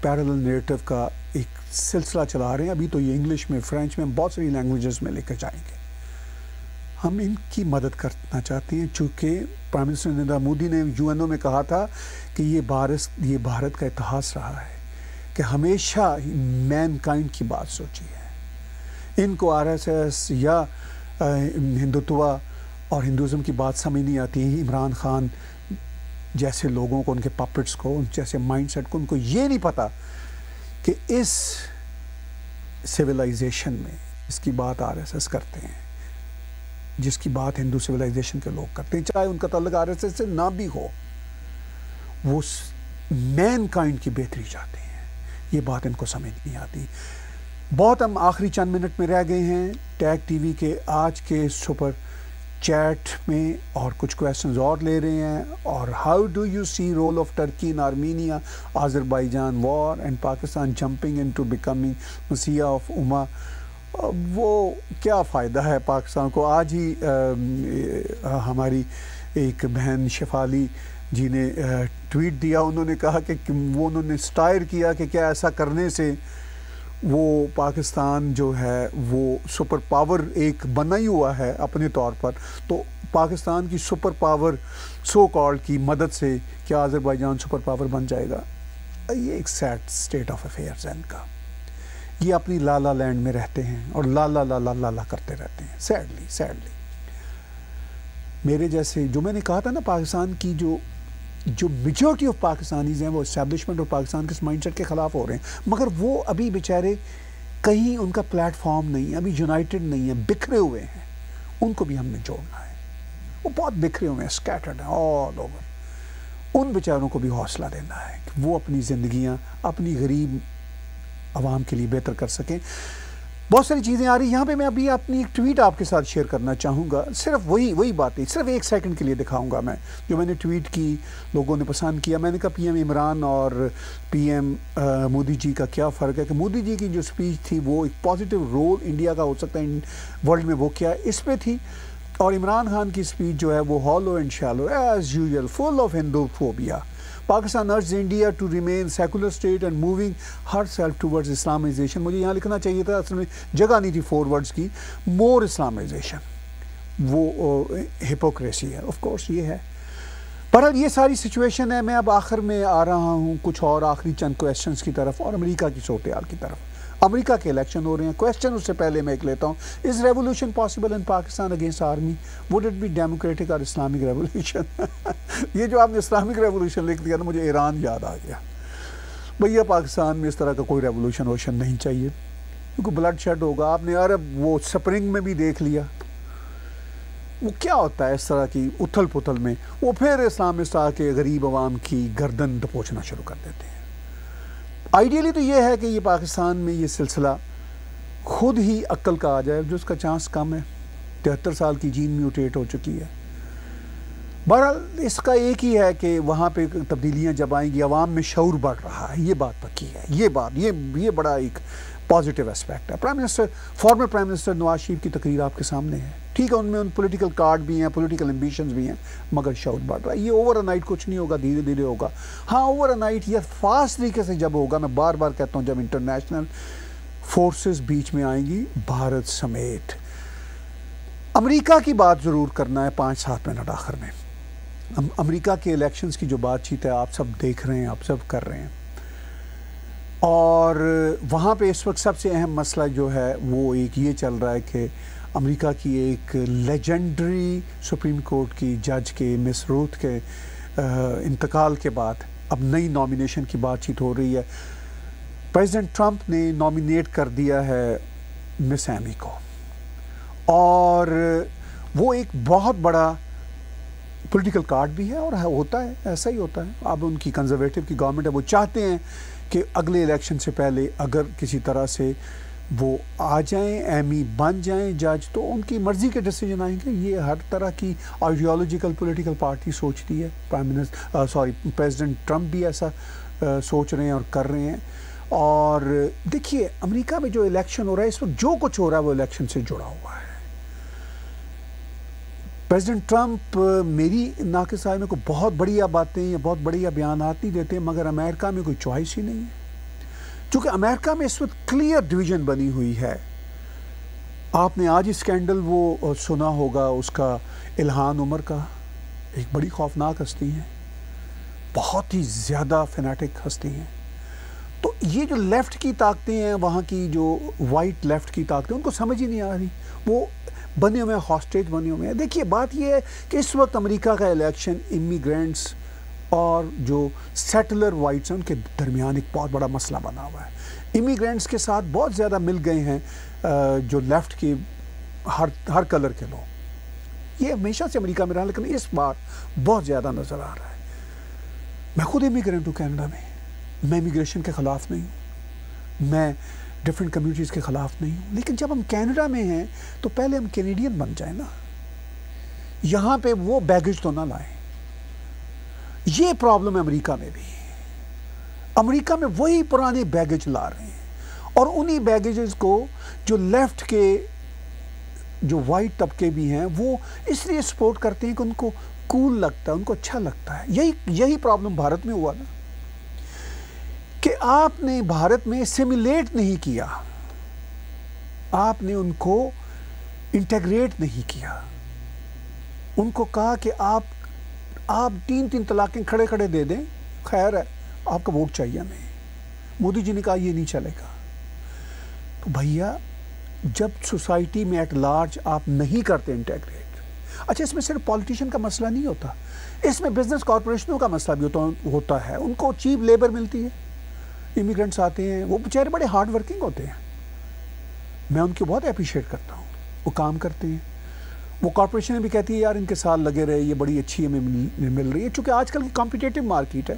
Parallel narrative کا ایک سلسلہ چلا رہے ہیں. ابھی تو یہ انگلش میں، فرینچ میں، بہت ساری لینگویجز میں لے کر جائیں گے. ہم ان کی مدد کرنا چاہتے ہیں چونکہ پرائم منسٹر نریندر مودی نے UN میں کہا تھا کہ یہ بھارت کا اتہاس رہا ہے کہ ہمیشہ مین کائنڈ کی بات سوچی ہے. ان کو RSS یا ہندوتوا اور ہندوازم کی بات سمجھ نہیں آتی. عمران خان جیسے لوگوں کو، ان کے پپٹس کو، ان جیسے مائنڈ سیٹ کو، ان کو یہ نہیں پتا کہ اس سویلائزیشن میں اس کی بات RSS کرتے ہیں، جس کی بات ہندو سویلائزیشن کے لوگ کرتے ہیں، چاہے ان کا تعلق RSS سے نہ بھی ہو، وہ مین کائنڈ کی بہتری چاہتے ہیں. یہ بات ان کو سمجھ نہیں آتی. بہت ہم آخری چند منٹ میں رہ گئے ہیں ٹیگ ٹی وی کے آج کے سپر چیٹ میں، اور کچھ کویسچنز اور لے رہے ہیں. اور how do you see role of Turkey in Armenia Azerbaijan war and Pakistan jumping into becoming مسیح آف اما. وہ کیا فائدہ ہے پاکستان کو؟ آج ہی ہماری ایک بہن شفالی جی نے ٹویٹ دیا. انہوں نے کہا کہ انہوں نے اسٹائر کیا کہ کیا ایسا کرنے سے وہ پاکستان جو ہے وہ سپر پاور ایک بنا ہی ہوا ہے اپنے طور پر، تو پاکستان کی سپر پاور سو کالڈ کی مدد سے کیا آذربائیجان سپر پاور بن جائے گا؟ یہ ایک سیڈ اسٹیٹ آف افیئرز ہے ان کا. یہ اپنی لالا لینڈ میں رہتے ہیں اور لالا لالا لالا کرتے رہتے ہیں. سیڈلی میرے جیسے، جو میں نے کہا تھا نا، پاکستان کی جو میجورٹی آف پاکستانیز ہیں وہ اسٹیبلشمنٹ اور پاکستان کے مائنڈ سیٹ کے خلاف ہو رہے ہیں، مگر وہ ابھی بیچارے کہیں ان کا پلیٹ فارم نہیں ہے، ابھی یونائٹڈ نہیں ہے، بکھرے ہوئے ہیں. ان کو بھی ہم نے جوڑنا ہے. وہ بہت بکھرے ہوئے ہیں، اسکیٹرڈ ہیں آل اوور. ان بیچاروں کو بھی حوصلہ دینا ہے کہ وہ اپنی زندگیاں اپنی غریب عوام کے لیے بہتر کر سکیں. بہت ساری چیزیں آ رہی ہیں یہاں پہ. میں ابھی اپنی ایک ٹویٹ آپ کے ساتھ شیئر کرنا چاہوں گا. صرف وہی باتیں صرف 1 سیکنڈ کے لیے دکھاؤں گا میں، جو میں نے ٹویٹ کی، لوگوں نے پسند کیا. میں نے کہا PM عمران اور PM مودی جی کا کیا فرق ہے، کہ مودی جی کی جو اسپیچ تھی وہ ایک پازیٹیو رول انڈیا کا ہو سکتا ہے ورلڈ میں، وہ کیا اس پہ تھی. اور عمران خان کی اسپیچ جو ہے وہ hollow and shallow as usual, full of Hindu phobia. Pakistan urges India to remain secular state and moving herself towards Islamization. مجھے یہاں لکھنا چاہیے تھا، اصل میں جگہ نہیں تھی 4 ورڈز کی. مور اسلامائزیشن، وہ ہپوکریسی ہے. آف کورس یہ ہے. پر یہ ساری سچویشن ہے. میں اب آخر میں آ رہا ہوں کچھ اور آخری چند کویسچنس کی طرف اور امریکہ کی صورتحال کی طرف. امریکہ کے الیکشن ہو رہے ہیں. کویسچن اس سے پہلے میں ایک لیتا ہوں. Is revolution possible in Pakistan against army? Would it be democratic or Islamic revolution? یہ جو آپ نے اسلامک ریولوشن لکھ دیا نا، مجھے ایران یاد آ گیا. بھیا پاکستان میں اس طرح کا کوئی ریولوشن نہیں چاہیے، کیونکہ بلڈ شیڈ ہوگا. آپ نے عرب وہ سپرنگ میں بھی دیکھ لیا، وہ کیا ہوتا ہے اس طرح کی اتھل پتھل میں. وہ پھر اسلامسٹ آ کے غریب عوام کی گردن دبوچنا شروع کر دیتے ہیں. آئیڈیلی تو یہ ہے کہ یہ پاکستان میں یہ سلسلہ خود ہی عقل کا آ جائے، جو اس کا چانس کم ہے. 73 سال کی جین میوٹیٹ ہو چکی ہے. بہرحال اس کا ایک ہی ہے کہ وہاں پہ تبدیلیاں جب آئیں گی، عوام میں شعور بڑھ رہا ہے. یہ بات پکی ہے. یہ بڑا ایک پازیٹیو اسپیکٹ ہے. Former prime minister Nawaz Sharif کی تقریر آپ کے سامنے ہے. ٹھیک ہے، ان میں پولیٹیکل کارڈ بھی ہیں، پولیٹیکل ایمبیشنز بھی ہیں، مگر شعور بڑھ رہا ہے. یہ اوور نائٹ کچھ نہیں ہوگا، دھیرے دھیرے ہوگا. ہاں، اوور نائٹ یا فاسٹ طریقے سے جب ہوگا، میں بار بار کہتا ہوں، جب انٹرنیشنل فورسز بیچ میں آئیں گی، بھارت سمیت. امریکہ کی بات ضرور کرنا ہے 5-7 منٹ آخر میں. امریکہ کے الیکشنز کی جو بات چیت ہے آپ سب دیکھ رہے ہیں، آبزرو کر رہے ہیں. اور وہاں پہ اس وقت سب سے اہم مسئلہ جو ہے وہ ایک یہ چل رہا ہے کہ امریکہ کی ایک لیجنڈری سپریم کورٹ کی جج کے مس روتھ کے انتقال کے بعد اب نئی نامینیشن کی بات چیت ہو رہی ہے. پریزیڈنٹ ٹرمپ نے نامینیٹ کر دیا ہے مس ایمی کو، اور وہ ایک بہت بڑا پولیٹیکل کارڈ بھی ہے، اور ہوتا ہے، ایسا ہی ہوتا ہے. اب ان کی کنزرویٹو کی گورنمنٹ ہے، وہ چاہتے ہیں کہ اگلے الیکشن سے پہلے اگر کسی طرح سے وہ آ جائیں، ایمی بن جائیں جج، تو ان کی مرضی کے ڈیسیجن آئیں گے. یہ ہر طرح کی آئیڈیالوجیکل پولیٹیکل پارٹی سوچتی ہے. پریزیڈنٹ ٹرمپ بھی ایسا سوچ رہے ہیں اور کر رہے ہیں. اور دیکھیے امریکہ میں جو الیکشن ہو رہا ہے اس وقت، جو کچھ ہو رہا ہے وہ الیکشن سے جڑا ہوا ہے. پریزیڈنٹ ٹرمپ میری ناقص آئی میں کوئی بہت بڑھیا باتیں یا بہت بڑھیا بیانات نہیں دیتے، مگر امریکہ میں کوئی چوائس ہی نہیں ہے. چونکہ امریکہ میں اس وقت کلیئر ڈویژن بنی ہوئی ہے. آپ نے آج اسکینڈل وہ سنا ہوگا اس کا الہان عمر کا، ایک بڑی خوفناک ہستی ہیں، بہت ہی زیادہ فینیٹک ہستی ہیں. تو یہ جو لیفٹ کی طاقتیں ہیں، وہاں کی جو وائٹ لیفٹ کی طاقتیں، ان کو سمجھ ہی نہیں آ رہی، وہ بنے ہوئے ہیں، ہاسٹیج بنے ہوئے ہیں. دیکھیے بات یہ ہے کہ اس وقت امریکہ کا الیکشن امیگرینٹس اور جو سیٹلر وائٹس ہیں ان کے درمیان ایک بہت بڑا مسئلہ بنا ہوا ہے. امیگرینٹس کے ساتھ بہت زیادہ مل گئے ہیں جو لیفٹ کے ہر کلر کے لوگ. یہ ہمیشہ سے امریکہ میں رہا، لیکن اس بار بہت زیادہ نظر آ رہا ہے. میں خود امیگرینٹ ہوں کینیڈا میں امیگریشن کے خلاف نہیں ہوں، میں ڈفرینٹ کمیونٹیز کے خلاف نہیں ہوں، لیکن جب ہم کینیڈا میں ہیں تو پہلے ہم کینیڈین بن جائیں نا، یہاں پہ وہ بیگیج تو نہ لائیں. یہ پرابلم ہے امریکہ میں بھی. امریکہ میں وہی پرانے بیگیج لا رہے ہیں، اور انہی بیگیجز کو جو لیفٹ کے جو وائٹ طبقے بھی ہیں وہ اس لیے سپورٹ کرتے ہیں کہ ان کو کول لگتا ہے، ان کو اچھا لگتا ہے. یہی پرابلم بھارت میں ہوا نا، کہ آپ نے بھارت میں سیمولیٹ نہیں کیا، آپ نے ان کو انٹیگریٹ نہیں کیا. ان کو کہا کہ آپ 3 طلاقیں کھڑے کھڑے دے دیں، خیر ہے، آپ کا ووٹ چاہیے ہمیں. مودی جی نے کہا یہ نہیں چلے گا. تو بھیا جب سوسائٹی میں ایٹ لارج آپ نہیں کرتے انٹیگریٹ، اچھا اس میں صرف پالیٹیشین کا مسئلہ نہیں ہوتا، اس میں بزنس کارپوریشنوں کا مسئلہ بھی ہوتا ہے. ان کو چیپ لیبر ملتی ہے، امیگرینٹس آتے ہیں، وہ بیچارے بڑے ہارڈ ورکنگ ہوتے ہیں، میں ان کو بہت اپریشیٹ کرتا ہوں، وہ کام کرتے ہیں. وہ کارپوریشنیں بھی کہتی ہے یار ان کے ساتھ لگے رہے، یہ بڑی اچھی ہمیں مل رہی ہے. چونکہ آج کل کی کمپیٹیٹو مارکیٹ ہے،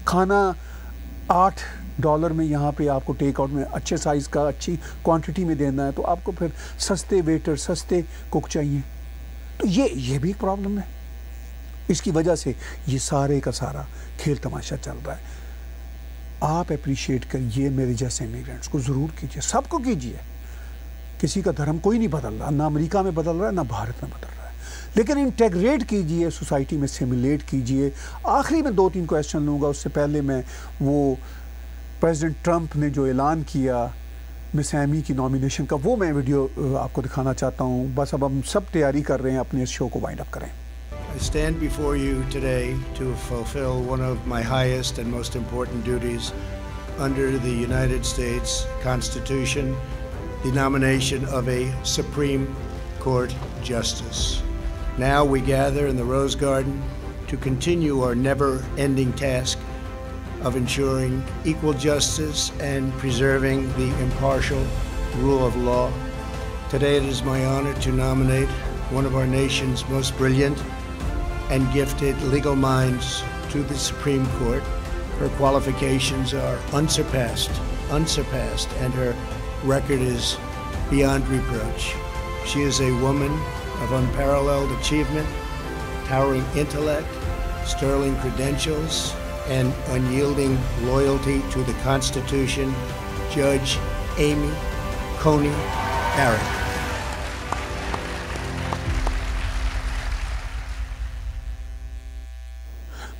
کھانا $8 میں یہاں پہ آپ کو ٹیک آؤٹ میں اچھے سائز کا اچھی کوانٹٹی میں دینا ہے، تو آپ کو پھر سستے ویٹر سستے کوک چاہیے. تو یہ بھی ایک پرابلم ہے. اس کی وجہ سے یہ سارے کا سارا کھیل تماشا چل رہا ہے. آپ اپریشیٹ کریے میرے جیسے امیگرینٹس کو ضرور کیجیے، سب کو کیجیے. کسی کا دھرم کوئی نہیں بدل رہا، نہ امریکہ میں بدل رہا ہے نہ بھارت میں بدل رہا ہے، لیکن انٹیگریٹ کیجیے، سوسائٹی میں سیمولیٹ کیجیے. آخری میں 2-3 کویسچن لوں گا، اس سے پہلے میں وہ پریزیڈنٹ ٹرمپ نے جو اعلان کیا مس ایمی کی نامینیشن کا، وہ میں ویڈیو آپ کو دکھانا چاہتا ہوں. بس اب ہم سب تیاری کر رہے ہیں اپنے اس شو کو وائنڈ اپ کریں. I stand before you today to fulfill one of my highest and most important duties under the United States Constitution, the nomination of a Supreme Court Justice. Now we gather in the Rose Garden to continue our never-ending task of ensuring equal justice and preserving the impartial rule of law. Today it is my honor to nominate one of our nation's most brilliant and gifted legal minds to the Supreme Court. Her qualifications are unsurpassed, and her record is beyond reproach. She is a woman of unparalleled achievement, towering intellect, sterling credentials, and unyielding loyalty to the Constitution, Judge Amy Coney Barrett.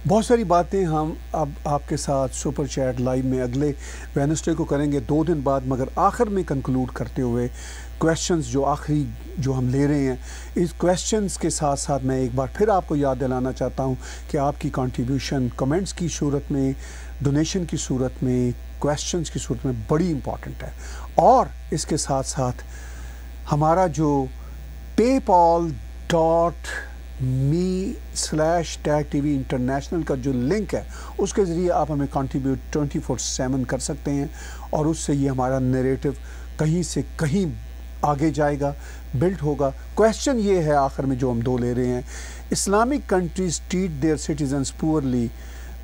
بہت ساری باتیں ہم اب آپ کے ساتھ سپر چیٹ لائیو میں اگلے وینسڈے کو کریں گے 2 دن بعد، مگر آخر میں کنکلوڈ کرتے ہوئے کویسچنز جو آخری جو ہم لے رہے ہیں، اس کویسچنز کے ساتھ ساتھ میں ایک بار پھر آپ کو یاد دلانا چاہتا ہوں کہ آپ کی کنٹریبیوشن کمنٹس کی صورت میں، ڈونیشن کی صورت میں، کویسچنز کی صورت میں بڑی امپورٹنٹ ہے. اور اس کے ساتھ ساتھ ہمارا جو paypal.me/TagTV انٹرنیشنل کا جو لنک ہے، اس کے ذریعے آپ ہمیں کنٹریبیوٹ 24/7 کر سکتے ہیں، اور اس سے یہ ہمارا نیریٹو کہیں سے کہیں آگے جائے گا، بلڈ ہوگا. کویسچن یہ ہے آخر میں جو ہم 2 لے رہے ہیں: Islamic countries treat their citizens poorly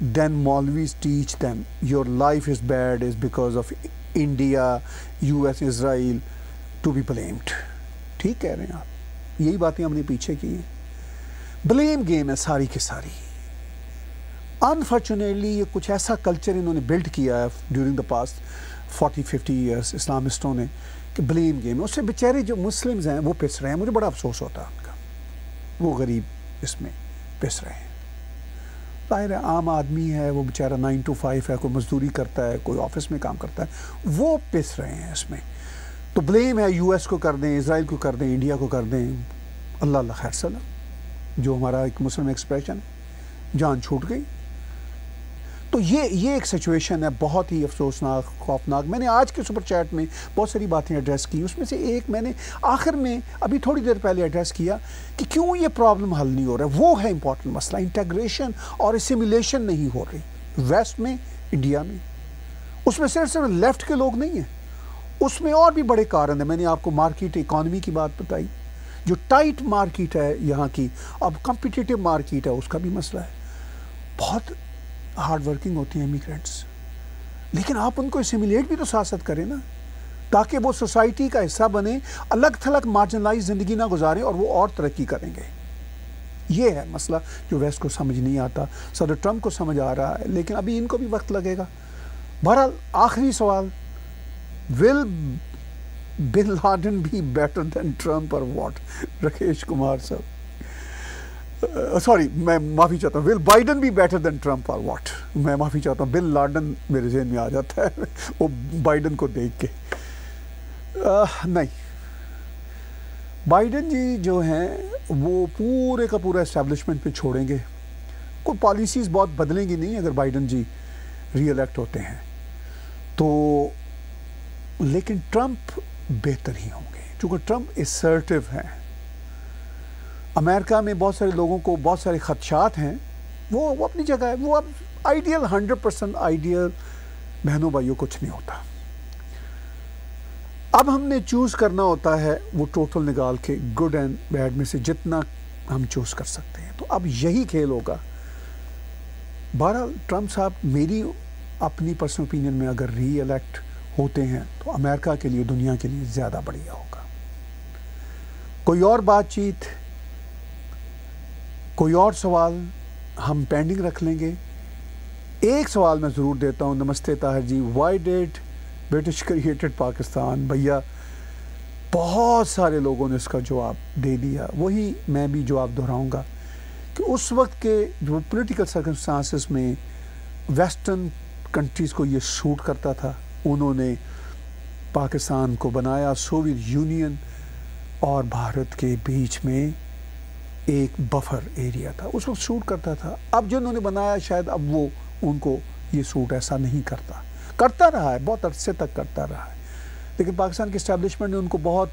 then maulvis teach them your life is bad is because of India US Israel to be blamed. ٹھیک کہہ رہے ہیں آپ، یہی باتیں ہم نے پیچھے کی ہیں. بلیم گیم ہے ساری کی ساری. انفارچونیٹلی یہ کچھ ایسا کلچر انہوں نے بلڈ کیا ہے ڈیورنگ دا پاسٹ 40-50 ایئرس اسلامسٹوں نے کہ بلیم گیم ہے. اس سے بیچارے جو مسلمز ہیں وہ پس رہے ہیں. مجھے بڑا افسوس ہوتا ہے ان کا، وہ غریب اس میں پس رہے ہیں. ظاہر ہے عام آدمی ہے وہ بیچارہ 9 to 5 ہے, کوئی مزدوری کرتا ہے, کوئی آفس میں کام کرتا ہے, وہ پس رہے ہیں اس میں. تو بلیم ہے یو ایس کو کر دیں, اسرائیل کو کر دیں, انڈیا کو کر دیں, اللہ اللہ خیر سلام, جو ہمارا ایک مسلم ایکسپریشن ہے, جان چھوٹ گئی. تو یہ ایک سچویشن ہے بہت ہی افسوسناک, خوفناک. میں نے آج کے سپر چیٹ میں بہت ساری باتیں ایڈریس کی, اس میں سے ایک میں نے آخر میں ابھی تھوڑی دیر پہلے ایڈریس کیا کہ کیوں یہ پرابلم حل نہیں ہو رہا ہے. وہ ہے امپورٹنٹ مسئلہ, انٹیگریشن اور اسیمیلیشن نہیں ہو رہی ویسٹ میں, انڈیا میں. اس میں صرف لیفٹ کے لوگ نہیں ہیں, اس میں اور بھی بڑے کارن ہیں. میں نے آپ کو مارکیٹ اکانومی کی بات بتائی, جو ٹائٹ مارکیٹ ہے یہاں کی, اب کمپٹیٹیو مارکیٹ ہے, اس کا بھی مسئلہ ہے. بہت ہارڈ ورکنگ ہوتی ہیں امیگرینٹس, لیکن آپ ان کو اسیمیلیٹ بھی تو ساتھ کریں نا, تاکہ وہ سوسائٹی کا حصہ بنے, الگ تھلگ مارجنلائز زندگی نہ گزاریں اور وہ اور ترقی کریں گے. یہ ہے مسئلہ جو ویسٹ کو سمجھ نہیں آتا. صدر ٹرمپ کو سمجھ آ رہا ہے, لیکن ابھی ان کو بھی وقت لگے گا. بہرحال آخری سوال, will Bin Laden be better than Trump or what? Rakesh Kumar صاحب, سوری میں معافی چاہتا ہوں, will Biden be better than Trump or what? میں معافی چاہتا ہوں, بن لادن میرے ذہن میں آ جاتا ہے وہ بائیڈن کو دیکھ کے. نہیں, بائیڈن جی جو ہیں وہ پورے کا پورا اسٹیبلشمنٹ پہ چھوڑیں گے, کوئی پالیسیز بہت بدلیں گی نہیں اگر بائیڈن جی ری الیکٹ ہوتے ہیں تو. لیکن ٹرمپ بہتر ہی ہوں گے, چونکہ ٹرمپ اسرٹیو ہیں. امریکہ میں بہت سارے لوگوں کو بہت سارے خدشات ہیں, وہ اپنی جگہ ہے, وہ اب آئیڈیل 100% آئیڈیل بہنوں بھائیوں کچھ نہیں ہوتا. اب ہم نے چوز کرنا ہوتا ہے وہ ٹوٹل نکال کے گڈ اینڈ بیڈ میں سے جتنا ہم چوز کر سکتے ہیں. تو اب یہی کھیل ہوگا. بہرحال ٹرمپ صاحب میری اپنی پرسنل اوپینین میں اگر ری الیکٹ ہوتے ہیں تو امریکہ کے لیے, دنیا کے لیے زیادہ بڑھیا ہوگا. کوئی اور بات چیت, کوئی اور سوال ہم پینڈنگ رکھ لیں گے. ایک سوال میں ضرور دیتا ہوں. نمستے Tahir ji, why did British created Pakistan? بھیا بہت سارے لوگوں نے اس کا جواب دے دیا, وہی میں بھی جواب دہراؤں گا کہ اس وقت کے جو پولیٹیکل سرکمسٹانسز میں ویسٹرن کنٹریز کو یہ سوٹ کرتا تھا, انہوں نے پاکستان کو بنایا. سوویت یونین اور بھارت کے بیچ میں ایک بفر ایریا تھا, اس وقت سوٹ کرتا تھا. اب جنہوں نے بنایا شاید اب وہ ان کو یہ سوٹ ایسا نہیں کرتا رہا ہے, بہت عرصے تک کرتا رہا ہے, لیکن پاکستان کی اسٹیبلشمنٹ نے ان کو بہت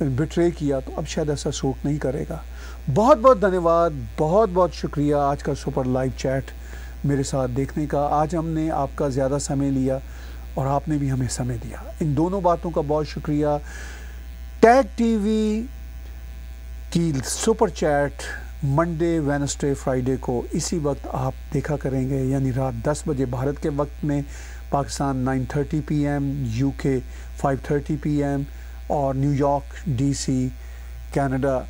بٹرے کیا, تو اب شاید ایسا سوٹ نہیں کرے گا. بہت بہت دھنیہ واد, بہت بہت شکریہ آج کا سپر لائیو چیٹ میرے ساتھ دیکھنے کا. آج ہم نے آپ کا زیادہ سمے لیا اور آپ نے بھی ہمیں سمے دیا, ان دونوں باتوں کا بہت شکریہ. ٹیگ ٹی وی کی super chat Monday, Wednesday, Friday کو اسی وقت آپ دیکھا کریں گے, یعنی رات 10 بجے بھارت کے وقت میں, پاکستان 9:30 PM, یو کے 5:30 PM اور New York D C Canada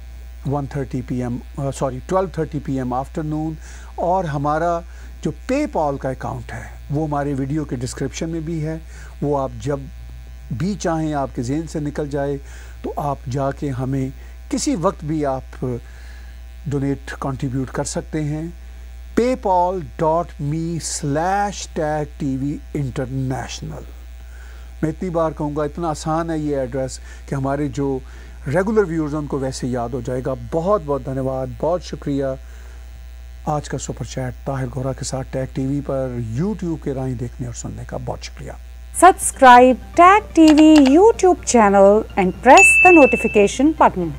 1:30 PM 12:30 PM afternoon. اور ہمارا جو پے پال کا اکاؤنٹ ہے وہ ہمارے ویڈیو کے ڈسکرپشن میں بھی ہے, وہ آپ جب بھی چاہیں آپ کے ذہن سے نکل جائے تو آپ جا کے ہمیں کسی وقت بھی آپ ڈونیٹ کنٹریبیوٹ کر سکتے ہیں. paypal.me/tagtv international. میں اتنی بار کہوں گا, اتنا آسان ہے یہ ایڈریس کہ ہمارے جو ریگولر ویورز ہیں ان کو ویسے یاد ہو جائے گا. بہت بہت دھنیہ واد, بہت شکریہ. آج کا سپر چیٹ طاہر گورا کے ساتھ ٹیگ ٹی وی پر یوٹیوب کے رائیں دیکھنے اور سننے کا بہت شکریہ. Subscribe Tag TV YouTube channel and press the notification button.